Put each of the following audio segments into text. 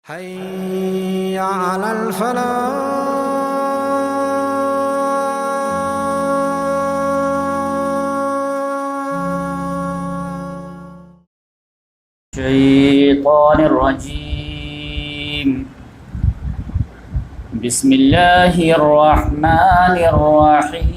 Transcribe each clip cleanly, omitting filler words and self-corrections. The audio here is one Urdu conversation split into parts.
حي على الفلاح. الشيطان الرجيم. بسم الله الرحمن الرحيم.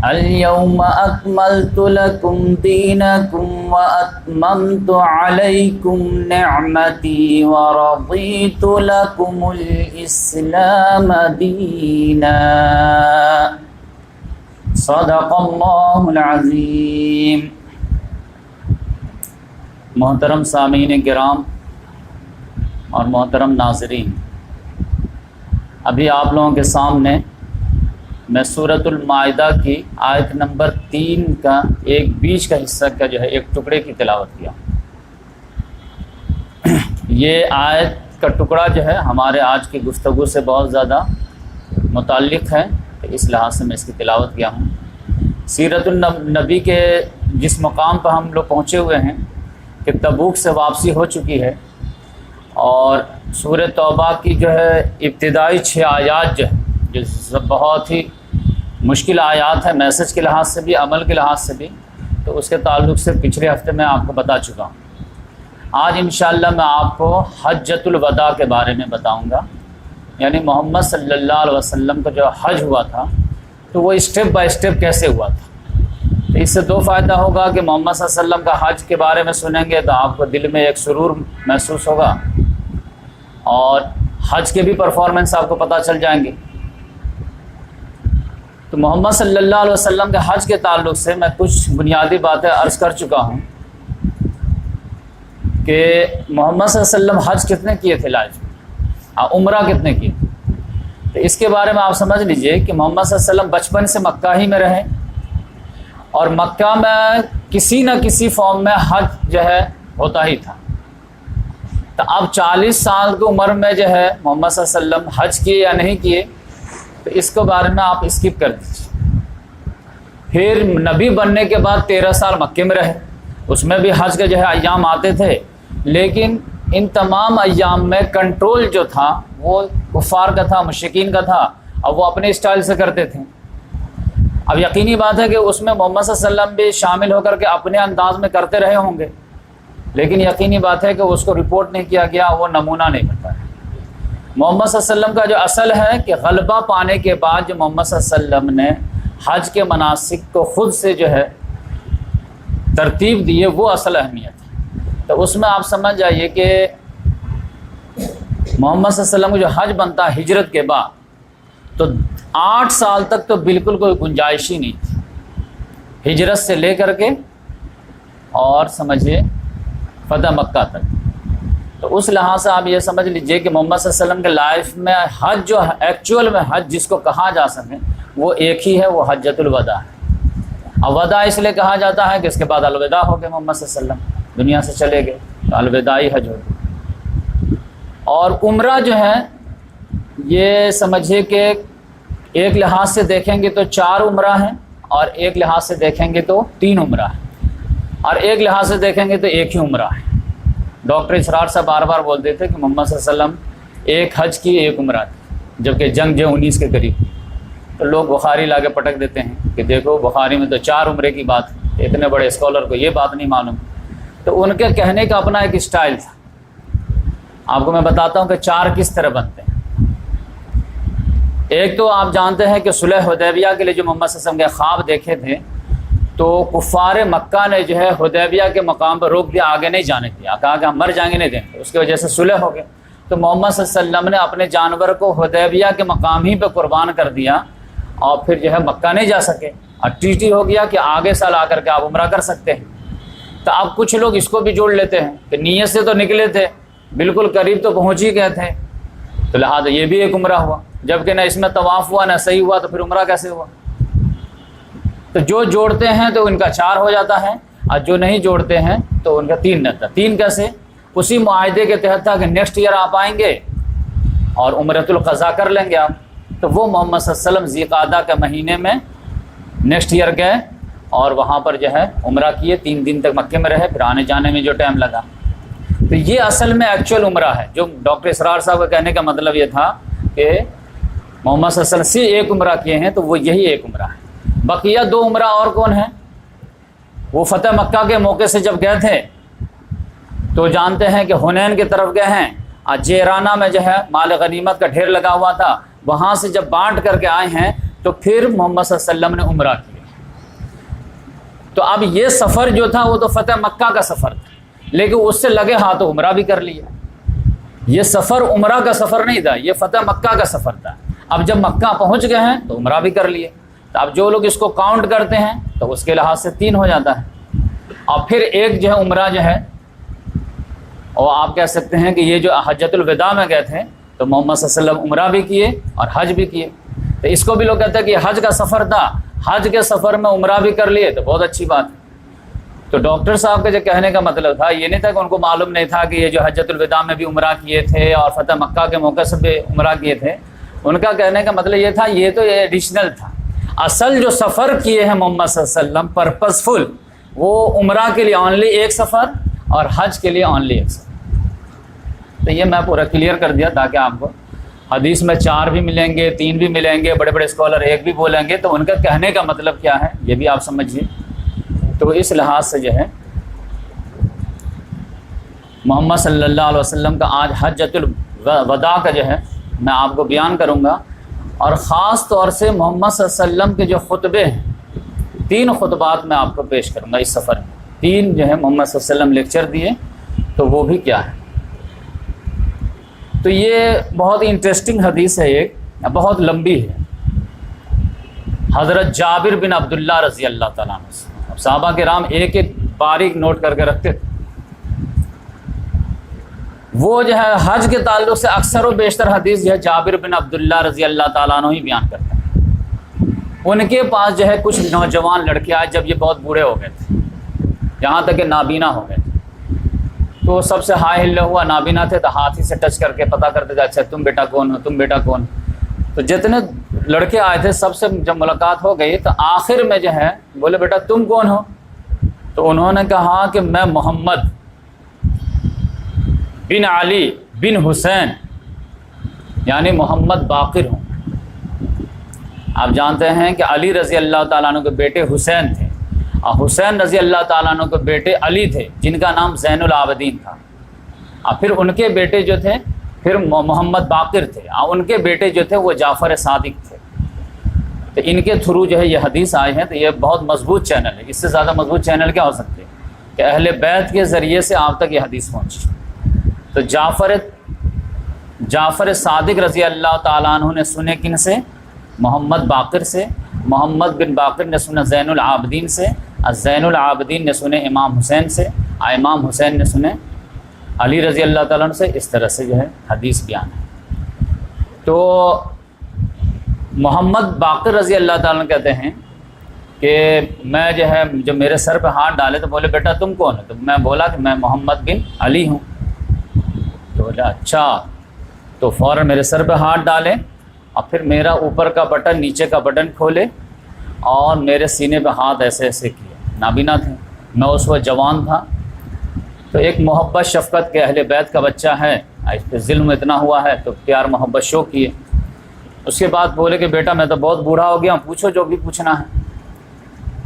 اليوم أكملت لكم دينكم وأتممت عليكم نعمتي ورضيت لكم الإسلام دينا. صدق اللہ العظیم. محترم سامعین کرام اور محترم ناظرین، ابھی آپ لوگوں کے سامنے میں سورۃ المائدہ کی آیت نمبر 3 کا ایک بیچ کا حصہ کا جو ہے ایک ٹکڑے کی تلاوت کیا. یہ آیت کا ٹکڑا جو ہے ہمارے آج کی گفتگو سے بہت زیادہ متعلق ہے، اس لحاظ سے میں اس کی تلاوت کیا ہوں. سیرت النبی کے جس مقام پر ہم لوگ پہنچے ہوئے ہیں کہ تبوک سے واپسی ہو چکی ہے، اور سورہ توبہ کی جو ہے ابتدائی 6 آیات جو ہے جو بہت ہی مشکل آیات ہیں، میسج کے لحاظ سے بھی، عمل کے لحاظ سے بھی، تو اس کے تعلق سے پچھلے ہفتے میں آپ کو بتا چکا ہوں. آج انشاءاللہ میں آپ کو حجۃ الوداع کے بارے میں بتاؤں گا، یعنی محمد صلی اللہ علیہ وسلم کا جو حج ہوا تھا تو وہ اسٹیپ بائی اسٹیپ کیسے ہوا تھا. تو اس سے 2 فائدہ ہوگا کہ محمد صلی اللہ علیہ وسلم کا حج کے بارے میں سنیں گے تو آپ کو دل میں ایک سرور محسوس ہوگا، اور حج کے بھی پرفارمنس آپ کو پتہ چل جائیں گے. تو محمد صلی اللہ علیہ وسلم کے حج کے تعلق سے میں کچھ بنیادی باتیں عرض کر چکا ہوں کہ محمد صلی اللہ علیہ وسلم حج کتنے کیے تھے لائف میں، عمرہ کتنے کیے تھے. تو اس کے بارے میں آپ سمجھ لیجئے کہ محمد صلی اللہ علیہ وسلم بچپن سے مکہ ہی میں رہے، اور مکہ میں کسی نہ کسی فارم میں حج جو ہے ہوتا ہی تھا. تو اب 40 سال کی عمر میں جو ہے محمد صلی اللہ علیہ وسلم حج کیے یا نہیں کیے، تو اس کے بارے میں آپ اسکپ کر دیجیے. پھر نبی بننے کے بعد 13 سال مکے میں رہے، اس میں بھی حج کے جو ہے ایام آتے تھے، لیکن ان تمام ایام میں کنٹرول جو تھا وہ کفار کا تھا، مشرکین کا تھا، اب وہ اپنے اسٹائل سے کرتے تھے. اب یقینی بات ہے کہ اس میں محمد صلی اللہ علیہ وسلم بھی شامل ہو کر کے اپنے انداز میں کرتے رہے ہوں گے، لیکن یقینی بات ہے کہ اس کو رپورٹ نہیں کیا گیا، وہ نمونہ نہیں بنتا ہے. محمد صلی اللہ علیہ وسلم کا جو اصل ہے کہ غلبہ پانے کے بعد جو محمد صلی اللہ علیہ وسلم نے حج کے مناسک کو خود سے جو ہے ترتیب دیے، وہ اصل اہمیت ہے. تو اس میں آپ سمجھ جائیے کہ محمد صلی اللہ علیہ وسلم کو جو حج بنتا ہے ہجرت کے بعد، تو 8 سال تک تو بالکل کوئی گنجائش ہی نہیں تھی، ہجرت سے لے کر کے اور سمجھیے فتح مکہ تک. تو اس لحاظ سے آپ یہ سمجھ لیجئے کہ محمد صلی اللہ علیہ وسلم کے لائف میں حج جو ایکچوئل میں حج جس کو کہا جا سکے وہ ایک ہی ہے، وہ حجۃ الوداع ہے. اب وداع اس لیے کہا جاتا ہے کہ اس کے بعد الوداع ہو گئے، محمد صلی اللہ علیہ وسلم دنیا سے چلے گئے، تو الوداعی حج ہو گئی. اور عمرہ جو ہے یہ سمجھیے کہ ایک لحاظ سے دیکھیں گے تو 4 عمرہ ہیں، اور ایک لحاظ سے دیکھیں گے تو 3 عمرہ ہیں، اور ایک لحاظ سے دیکھیں گے تو ایک ہی عمرہ ہے. ڈاکٹر اسرار صاحب بار بار بولتے تھے کہ محمد صلی اللہ علیہ وسلم ایک حج کی ایک عمرہ تھی، جبکہ جنگ جو 19 کے قریب. تو لوگ بخاری لا کے پٹک دیتے ہیں کہ دیکھو بخاری میں تو 4 عمرے کی بات ہے، اتنے بڑے اسکالر کو یہ بات نہیں معلوم. تو ان کے کہنے کا اپنا ایک اسٹائل تھا. آپ کو میں بتاتا ہوں کہ 4 کس طرح بنتے ہیں. ایک تو آپ جانتے ہیں کہ صلح حدیبیہ کے لیے جو محمد صلی اللہ علیہ وسلم کے خواب دیکھے تھے، تو کفار مکہ نے جو ہے حدیبیہ کے مقام پر روک دیا، آگے نہیں جانے دیا، کہا کہ ہم مر جائیں گے نہیں دیں گے. اس کی وجہ سے صلح ہو گئے. تو محمد صلی اللہ علیہ وسلم نے اپنے جانور کو حدیبیہ کے مقام ہی پہ قربان کر دیا، اور پھر جو ہے مکہ نہیں جا سکے، اور ٹی ہو گیا کہ آگے سال آ کر کے آپ عمرہ کر سکتے ہیں. تو اب کچھ لوگ اس کو بھی جوڑ لیتے ہیں کہ نیت سے تو نکلے تھے، بالکل قریب تو پہنچ ہی گئے تھے، تو لہٰذا یہ بھی ایک عمرہ ہوا، جبکہ نہ اس میں طواف ہوا نہ صحیح ہوا، تو پھر عمرہ کیسے ہوا. تو جو جوڑتے ہیں تو ان کا 4 ہو جاتا ہے، اور جو نہیں جوڑتے ہیں تو ان کا 3 رہتا. 3 کیسے؟ اسی معاہدے کے تحت تھا کہ نیکسٹ ایئر آپ آئیں گے اور عمرۃ القضاء کر لیں گے آپ. تو وہ محمد صلی اللہ علیہ وسلم ذی قعدہ کے مہینے میں نیکسٹ ایئر گئے، اور وہاں پر جو ہے عمرہ کیے، 3 دن تک مکے میں رہے، پھر آنے جانے میں جو ٹائم لگا. تو یہ اصل میں ایکچوئل عمرہ ہے. جو ڈاکٹر اسرار صاحب کا کہنے کا مطلب یہ تھا کہ محمد صلی اللہ علیہ وسلم سے ایک عمرہ کیے ہیں تو وہ یہی ایک عمرہ ہے. بقیہ 2 عمرہ اور کون ہیں؟ وہ فتح مکہ کے موقع سے جب گئے تھے تو جانتے ہیں کہ حنین کی طرف گئے ہیں، جیرانہ میں جو ہے مال غنیمت کا ڈھیر لگا ہوا تھا، وہاں سے جب بانٹ کر کے آئے ہیں تو پھر محمد صلی اللہ علیہ وسلم نے عمرہ کیا. تو اب یہ سفر جو تھا وہ تو فتح مکہ کا سفر تھا، لیکن اس سے لگے ہاتھ عمرہ بھی کر لیا. یہ سفر عمرہ کا سفر نہیں تھا، یہ فتح مکہ کا سفر تھا. اب جب مکہ پہنچ گئے ہیں تو عمرہ بھی کر لیے. تو اب جو لوگ اس کو کاؤنٹ کرتے ہیں تو اس کے لحاظ سے 3 ہو جاتا ہے. اور پھر ایک جو ہے عمرہ جو ہے، اور آپ کہہ سکتے ہیں کہ یہ جو حجۃ الوداع میں گئے تھے تو محمد صلی اللہ علیہ وسلم عمرہ بھی کیے اور حج بھی کیے. تو اس کو بھی لوگ کہتے ہیں کہ یہ حج کا سفر تھا، حج کے سفر میں عمرہ بھی کر لیے تو بہت اچھی بات ہے. تو ڈاکٹر صاحب کا جو کہنے کا مطلب تھا یہ نہیں تھا کہ ان کو معلوم نہیں تھا کہ یہ جو حجۃ الوداع میں بھی عمرہ کیے تھے اور فتح مکہ کے موقع سے بھی عمرہ کیے تھے. ان کا کہنے کا مطلب یہ تھا یہ تو یہ ایڈیشنل تھا. اصل جو سفر کیے ہیں محمد صلی اللہ علیہ وسلم پرپزفل، وہ عمرہ کے لیے اونلی ایک سفر اور حج کے لیے اونلی ایک سفر. تو یہ میں پورا کلیئر کر دیا تاکہ آپ کو حدیث میں 4 بھی ملیں گے، 3 بھی ملیں گے، بڑے بڑے اسکالر 1 بھی بولیں گے تو ان کا کہنے کا مطلب کیا ہے یہ بھی آپ سمجھیے. تو اس لحاظ سے جو ہے محمد صلی اللہ علیہ وسلم کا آج حجۃ الوداع کا جو ہے میں آپ کو بیان کروں گا، اور خاص طور سے محمد صلی اللہ علیہ وسلم کے جو خطبے ہیں 3 خطبات میں آپ کو پیش کروں گا اس سفر میں. 3 جو ہے محمد صلی اللہ علیہ وسلم لیکچر دیے تو وہ بھی کیا ہے. تو یہ بہت انٹرسٹنگ حدیث ہے، ایک بہت لمبی ہے. حضرت جابر بن عبداللہ رضی اللہ تعالیٰ عنہ سے، اب صحابہ کرام ایک ایک باریک نوٹ کر کے رکھتے تھے. وہ جو ہے حج کے تعلق سے اکثر و بیشتر حدیث جو ہے جابر بن عبداللہ رضی اللہ تعالیٰ عنہ ہی بیان کرتے ہیں. ان کے پاس جو ہے کچھ نوجوان لڑکے آئے جب یہ بہت بوڑھے ہو گئے تھے، یہاں تک کہ نابینا ہو گئے تھے. تو سب سے ہائے ہلے ہوا، نابینا تھے تو ہاتھ ہی سے ٹچ کر کے پتہ کرتے تھے اچھا تم بیٹا کون ہو، تم بیٹا کون. تو جتنے لڑکے آئے تھے سب سے جب ملاقات ہو گئی تو آخر میں جو ہے بولے بیٹا تم کون ہو. تو انہوں نے کہا کہ میں محمد بن علی بن حسین یعنی محمد باقر ہوں. آپ جانتے ہیں کہ علی رضی اللہ تعالیٰ عنہ کے بیٹے حسین تھے اور حسین رضی اللہ تعالیٰ عنہ کے بیٹے علی تھے جن کا نام زین العابدین تھا. اور پھر ان کے بیٹے جو تھے پھر محمد باقر تھے اور ان کے بیٹے جو تھے وہ جعفر صادق تھے. تو ان کے تھرو جو ہے یہ حدیث آئے ہیں. تو یہ بہت مضبوط چینل ہے، اس سے زیادہ مضبوط چینل کیا ہو سکتے ہیں کہ اہل بیت کے ذریعے سے آپ تک یہ حدیث پہنچی. تو جعفر صادق رضی اللہ تعالیٰ عنہ نے سنے کن سے؟ محمد باقر سے. محمد بن باقر نے سنا زین العابدین سے، اور زین العابدین نے سنے امام حسین سے، اور امام حسین نے سنے علی رضی اللہ تعالیٰ عنہ سے. اس طرح سے جو ہے حدیث بیان ہے. تو محمد باقر رضی اللہ تعالیٰ عنہ کہتے ہیں کہ میں جو ہے جب میرے سر پہ ہاتھ ڈالے تو بولے بیٹا تم کون ہو؟ تو میں بولا کہ میں محمد بن علی ہوں. تو بولا اچھا. تو فوراً میرے سر پہ ہاتھ ڈالے اور پھر میرا اوپر کا بٹن نیچے کا بٹن کھولے اور میرے سینے پہ ہاتھ ایسے ایسے کیے. نابینا تھے، میں اس وقت جوان تھا. تو ایک محبت شفقت کے اہل بیت کا بچہ ہے، اس پہ ظلم اتنا ہوا ہے تو پیار محبت شو کیے. اس کے بعد بولے کہ بیٹا میں تو بہت بوڑھا ہو گیا ہوں، پوچھو جو بھی پوچھنا ہے.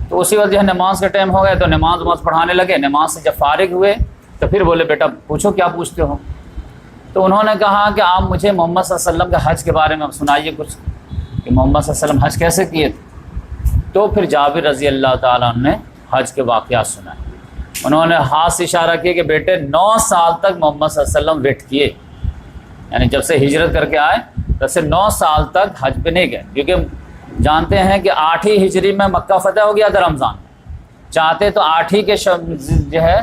تو اسی وقت جو ہے نماز کا ٹائم ہو گیا تو نماز پڑھانے لگے. نماز سے جب فارغ ہوئے تو پھر بولے بیٹا پوچھو کیا پوچھتے ہو. تو انہوں نے کہا کہ آپ مجھے محمد صلی اللہ علیہ وسلم کے حج کے بارے میں سنائیے کچھ، کہ محمد صلی اللہ علیہ وسلم حج کیسے کیے تھے. تو پھر جابر رضی اللہ تعالیٰ عنہ نے حج کے واقعات سنائے. انہوں نے ہاتھ سے اشارہ کیا کہ بیٹے 9 سال تک محمد صلی اللہ علیہ وسلم ویٹ کیے، یعنی جب سے ہجرت کر کے آئے تب سے 9 سال تک حج پہ نہیں گئے. کیونکہ جانتے ہیں کہ 8 ہجری میں مکہ فتح ہو گیا تھا رمضان میں. چاہتے تو 8 کے جو ہے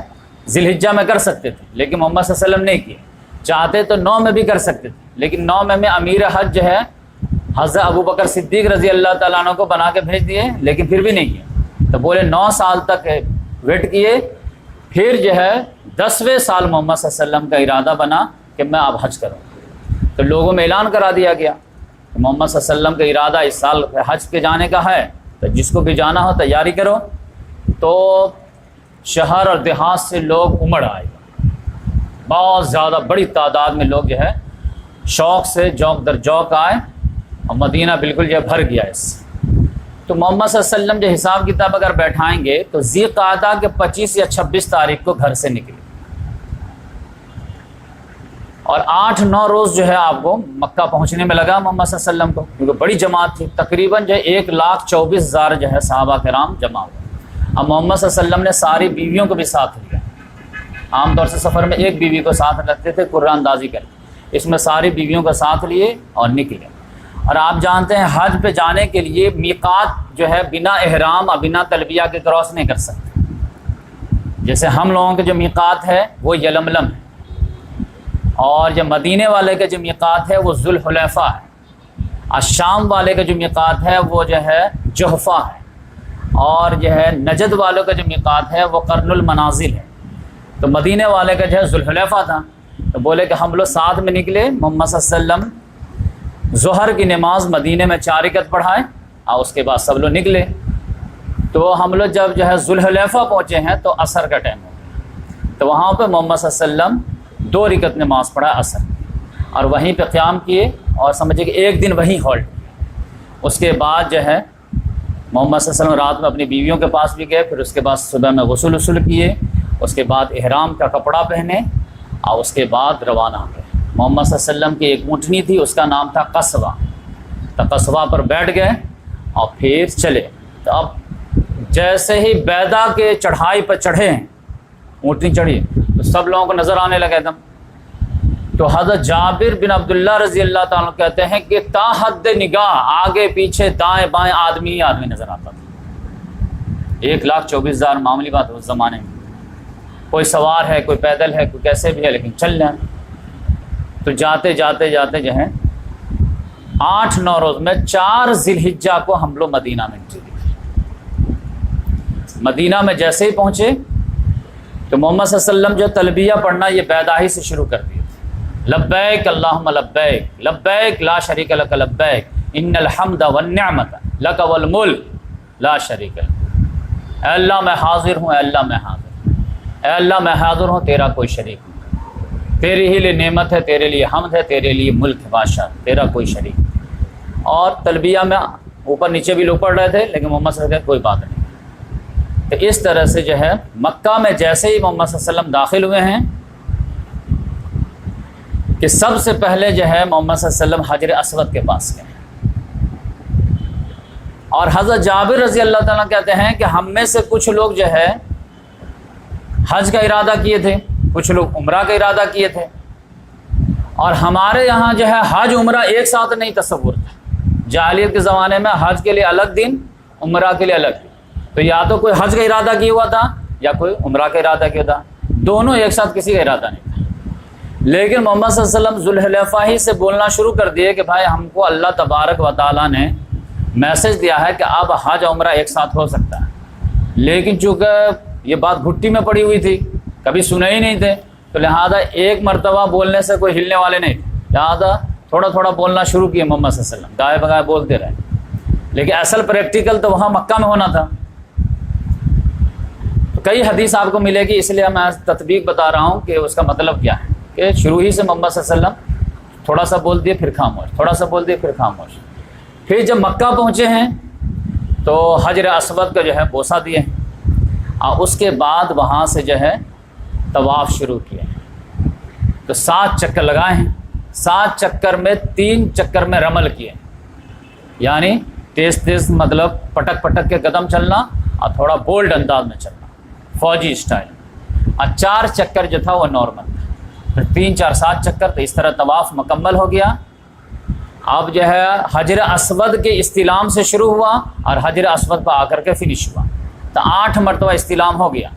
ذی الحجہ میں کر سکتے تھے لیکن محمد صلی اللہ علیہ وسلم نہیں کیے. چاہتے تو 9 میں بھی کر سکتے تھے لیکن 9 میں امیر حج جو ہے حضرت ابو بکر صدیق رضی اللہ تعالیٰ عنہ کو بنا کے بھیج دیے لیکن پھر بھی نہیں کیا. تو بولے 9 سال تک ویٹ کیے. پھر جو ہے 10ویں سال محمد صلی اللہ علیہ وسلم کا ارادہ بنا کہ میں اب حج کروں. تو لوگوں میں اعلان کرا دیا گیا کہ محمد صلی اللہ علیہ وسلم کا ارادہ اس سال حج پہ جانے کا ہے، تو جس کو بھی جانا ہو تیاری کرو. تو شہر اور دیہات سے لوگ امڑ آئے گا، بہت زیادہ بڑی تعداد میں لوگ جو ہے شوق سے جوق در جوق آئے، اور مدینہ بالکل جو ہے بھر گیا اس سے۔ تو محمد صلی اللہ علیہ وسلم جو حساب کتاب اگر بیٹھائیں گے تو ذی قعدہ کے 25 یا 26 تاریخ کو گھر سے نکلے، اور 8-9 روز جو ہے آپ کو مکہ پہنچنے میں لگا محمد صلی اللہ علیہ وسلم کو، کیونکہ بڑی جماعت تھی، تقریباً جو ہے 1,24,000 جو ہے صحابہ کرام جمع ہوئے۔ اب محمد صلی اللہ علیہ وسلم نے ساری بیویوں کو بھی ساتھ لیا، عام طور سے سفر میں ایک بیوی کو ساتھ رکھتے تھے قرآن اندازی کر، اس میں ساری بیویوں کو ساتھ لیے اور نکلے۔ اور آپ جانتے ہیں حج پہ جانے کے لیے میقات جو ہے بنا احرام اور بنا تلبیہ کے کراس نہیں کر سکتے۔ جیسے ہم لوگوں کے جو میقات ہے وہ یلملم ہے، اور جو مدینے والے کا جو میقات ہے وہ ذوالحلیفہ ہے، اور شام والے کا جو میقات ہے وہ جو ہے جحفہ ہے، اور جو ہے نجد والوں کا جو میقات ہے وہ قرن المنازل ہے۔ تو مدینے والے کا جو ہے ذوالحلیفہ تھا، تو بولے کہ ہم لوگ ساتھ میں نکلے، محمد صلی اللہ علیہ وسلم ظہر کی نماز مدینے میں 4 رکعت پڑھائے، اور اس کے بعد سب لوگ نکلے۔ تو ہم لوگ جب جو ہے ذوالحلیفہ پہنچے ہیں تو عصر کا ٹائم ہو گیا، تو وہاں پہ محمد صلی اللہ علیہ وسلم 2 رکعت نماز پڑھا عصر، اور وہیں پہ قیام کیے، اور سمجھے کہ ایک دن وہیں ہالٹ کیا۔ اس کے بعد جو ہے محمد صلی اللہ علیہ وسلم رات میں اپنی بیویوں کے پاس بھی گئے، پھر اس کے بعد صبح میں غسل کیے، اس کے بعد احرام کا کپڑا پہنے، اور اس کے بعد روانہ ہوئے۔ محمد صلی اللہ علیہ وسلم کی ایک اونٹنی تھی، اس کا نام تھا قصوہ، تو قصوہ پر بیٹھ گئے اور پھر چلے۔ تو اب جیسے ہی بیدا کے چڑھائی پر چڑھے ہیں، اونٹنی چڑھی تو سب لوگوں کو نظر آنے لگے دم۔ تو حضرت جابر بن عبداللہ رضی اللہ تعالیٰ عنہ کہتے ہیں کہ تا حد نگاہ آگے پیچھے دائیں بائیں آدمی ہی آدمی نظر آتا تھا۔ 1,24,000 معمولی بات ہے اس زمانے میں، کوئی سوار ہے، کوئی پیدل ہے، کوئی کیسے بھی ہے، لیکن چل رہے ہیں۔ تو جاتے جاتے جاتے جو ہے 8-9 روز میں 4 ذی الحجہ کو ہم لوگ مدینہ میں انٹری دی۔ مدینہ میں جیسے ہی پہنچے تو محمد صلی اللہ علیہ وسلم جو تلبیہ پڑھنا یہ بیداہی سے شروع کر دیا، لبیک اللہم لبیک لبیک لا شریک لک لبیک ان الحمد والنعمت لک والملک لا شریک لک۔ اے اللہ میں حاضر ہوں، اے اللہ میں حاضر ہوں، اے اللہ میں حاضر ہوں، تیرا کوئی شریک نہیں، تیری ہی لیے نعمت ہے، تیرے لیے حمد ہے، تیرے لیے ملک ہے بادشاہ، تیرا کوئی شریک نہیں۔ اور تلبیہ میں اوپر نیچے بھی لوگ پڑھ رہے تھے، لیکن محمد صلی اللہ علیہ وسلم کوئی بات نہیں۔ تو اس طرح سے جو ہے مکہ میں جیسے ہی محمد صلی اللہ علیہ وسلم داخل ہوئے ہیں کہ سب سے پہلے جو ہے محمد صلی اللہ علیہ وسلم حجر اسود کے پاس گئے، اور حضرت جابر رضی اللہ تعالیٰ کہتے ہیں کہ ہم میں سے کچھ لوگ جو ہے حج کا ارادہ کیے تھے، کچھ لوگ عمرہ کا ارادہ کیے تھے، اور ہمارے یہاں جو ہے حج عمرہ ایک ساتھ نہیں تصور تھا۔ جاہلیت کے زمانے میں حج کے لیے الگ دن، عمرہ کے لیے الگ دن، تو یا تو کوئی حج کا ارادہ کیا ہوا تھا یا کوئی عمرہ کا ارادہ کیا تھا، دونوں ایک ساتھ کسی کا ارادہ نہیں تھا۔ لیکن محمد صلی اللہ علیہ وسلم ذوالحلیفہ ہی سے بولنا شروع کر دیے کہ بھائی ہم کو اللہ تبارک و تعالیٰ نے میسج دیا ہے کہ اب حج عمرہ ایک ساتھ ہو سکتا ہے، لیکن چونکہ یہ بات گھٹی میں پڑی ہوئی تھی، کبھی سنے ہی نہیں تھے، تو لہٰذا ایک مرتبہ بولنے سے کوئی ہلنے والے نہیں تھے، لہٰذا تھوڑا تھوڑا بولنا شروع کیے محمد صلی اللہ علیہ وسلم، دائیں بگائے بولتے رہے، لیکن اصل پریکٹیکل تو وہاں مکہ میں ہونا تھا۔ تو کئی حدیث آپ کو ملے گی، اس لیے میں تطبیق بتا رہا ہوں کہ اس کا مطلب کیا ہے، کہ شروع ہی سے محمد صلی اللہ علیہ وسلم تھوڑا سا بول دیے پھر خاموش، تھوڑا سا بول دیے پھر خاموش۔ پھر جب مکہ پہنچے ہیں تو حجر اسود کا جو ہے بوسہ دیے، اور اس کے بعد وہاں سے جو ہے طواف شروع کیے، تو 7 چکر لگائے ہیں، 7 چکر میں 3 چکر میں رمل کیے، یعنی تیز تیز مطلب پٹک پٹک کے قدم چلنا اور تھوڑا بولڈ انداز میں چلنا، فوجی اسٹائل، اور 4 چکر جو تھا وہ نارمل تھا، پھر 3 4 7 چکر، تو اس طرح طواف مکمل ہو گیا۔ اب جو ہے حجر اسود کے استلام سے شروع ہوا اور حجر اسود پہ آ کر کے فنش ہوا، تو 8 مرتبہ استلام ہو گیا۔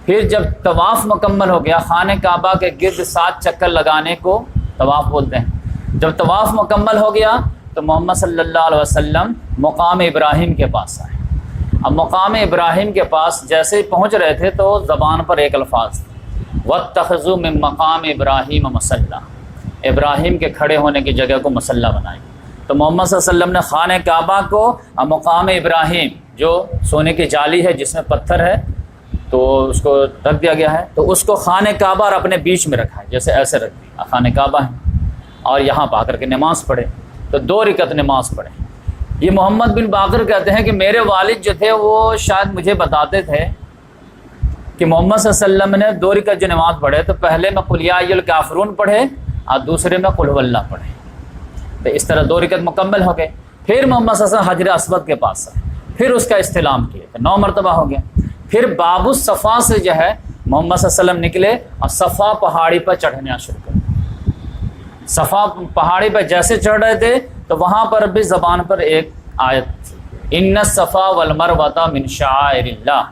پھر جب طواف مکمل ہو گیا، خانہ کعبہ کے گرد 7 چکر لگانے کو طواف بولتے ہیں۔ جب طواف مکمل ہو گیا تو محمد صلی اللہ علیہ وسلم مقام ابراہیم کے پاس آئے۔ اب مقام ابراہیم کے پاس جیسے ہی پہنچ رہے تھے تو زبان پر ایک الفاظ تھے، وَاتَّخِذُوا مِن مَقَامِ إِبْرَاهِيمَ مُصَلًّى، ابراہیم کے کھڑے ہونے کی جگہ کو مصلی بنائی۔ تو محمد صلی اللہ علیہ وسلم نے خانہ کعبہ کو اور مقام ابراہیم جو سونے کی جالی ہے جس میں پتھر ہے تو اس کو رکھ دیا گیا ہے، تو اس کو خانہ کعبہ اور اپنے بیچ میں رکھا ہے، جیسے ایسے رکھ دیا خانہ کعبہ ہے، اور یہاں پا کر کے نماز پڑھے، تو 2 رکعت نماز پڑھے۔ یہ محمد بن باقر کہتے ہیں کہ میرے والد جو تھے وہ شاید مجھے بتاتے تھے کہ محمد صلی اللہ علیہ وسلم نے 2 رکعت جو نماز پڑھے تو پہلے میں قل یا ایھا الکافرون پڑھے اور دوسرے میں قل ھو اللہ پڑھے، تو اس طرح 2 رکعت مکمل ہو گئے۔ پھر محمد صلی اللہ علیہ وسلم حجر اسود کے پاس آئے، پھر اس کا استلام کیے، تو 9 مرتبہ ہو گیا۔ پھر باب الصفا سے جو ہے محمد صلی اللہ علیہ وسلم نکلے اور صفا پہاڑی پر چڑھنا شروع کر دیا۔ صفا پہاڑی پر جیسے چڑھ رہے تھے تو وہاں پر بھی زبان پر ایک آیت تھی، ان الصفا والمروہ من شعائر اللہ،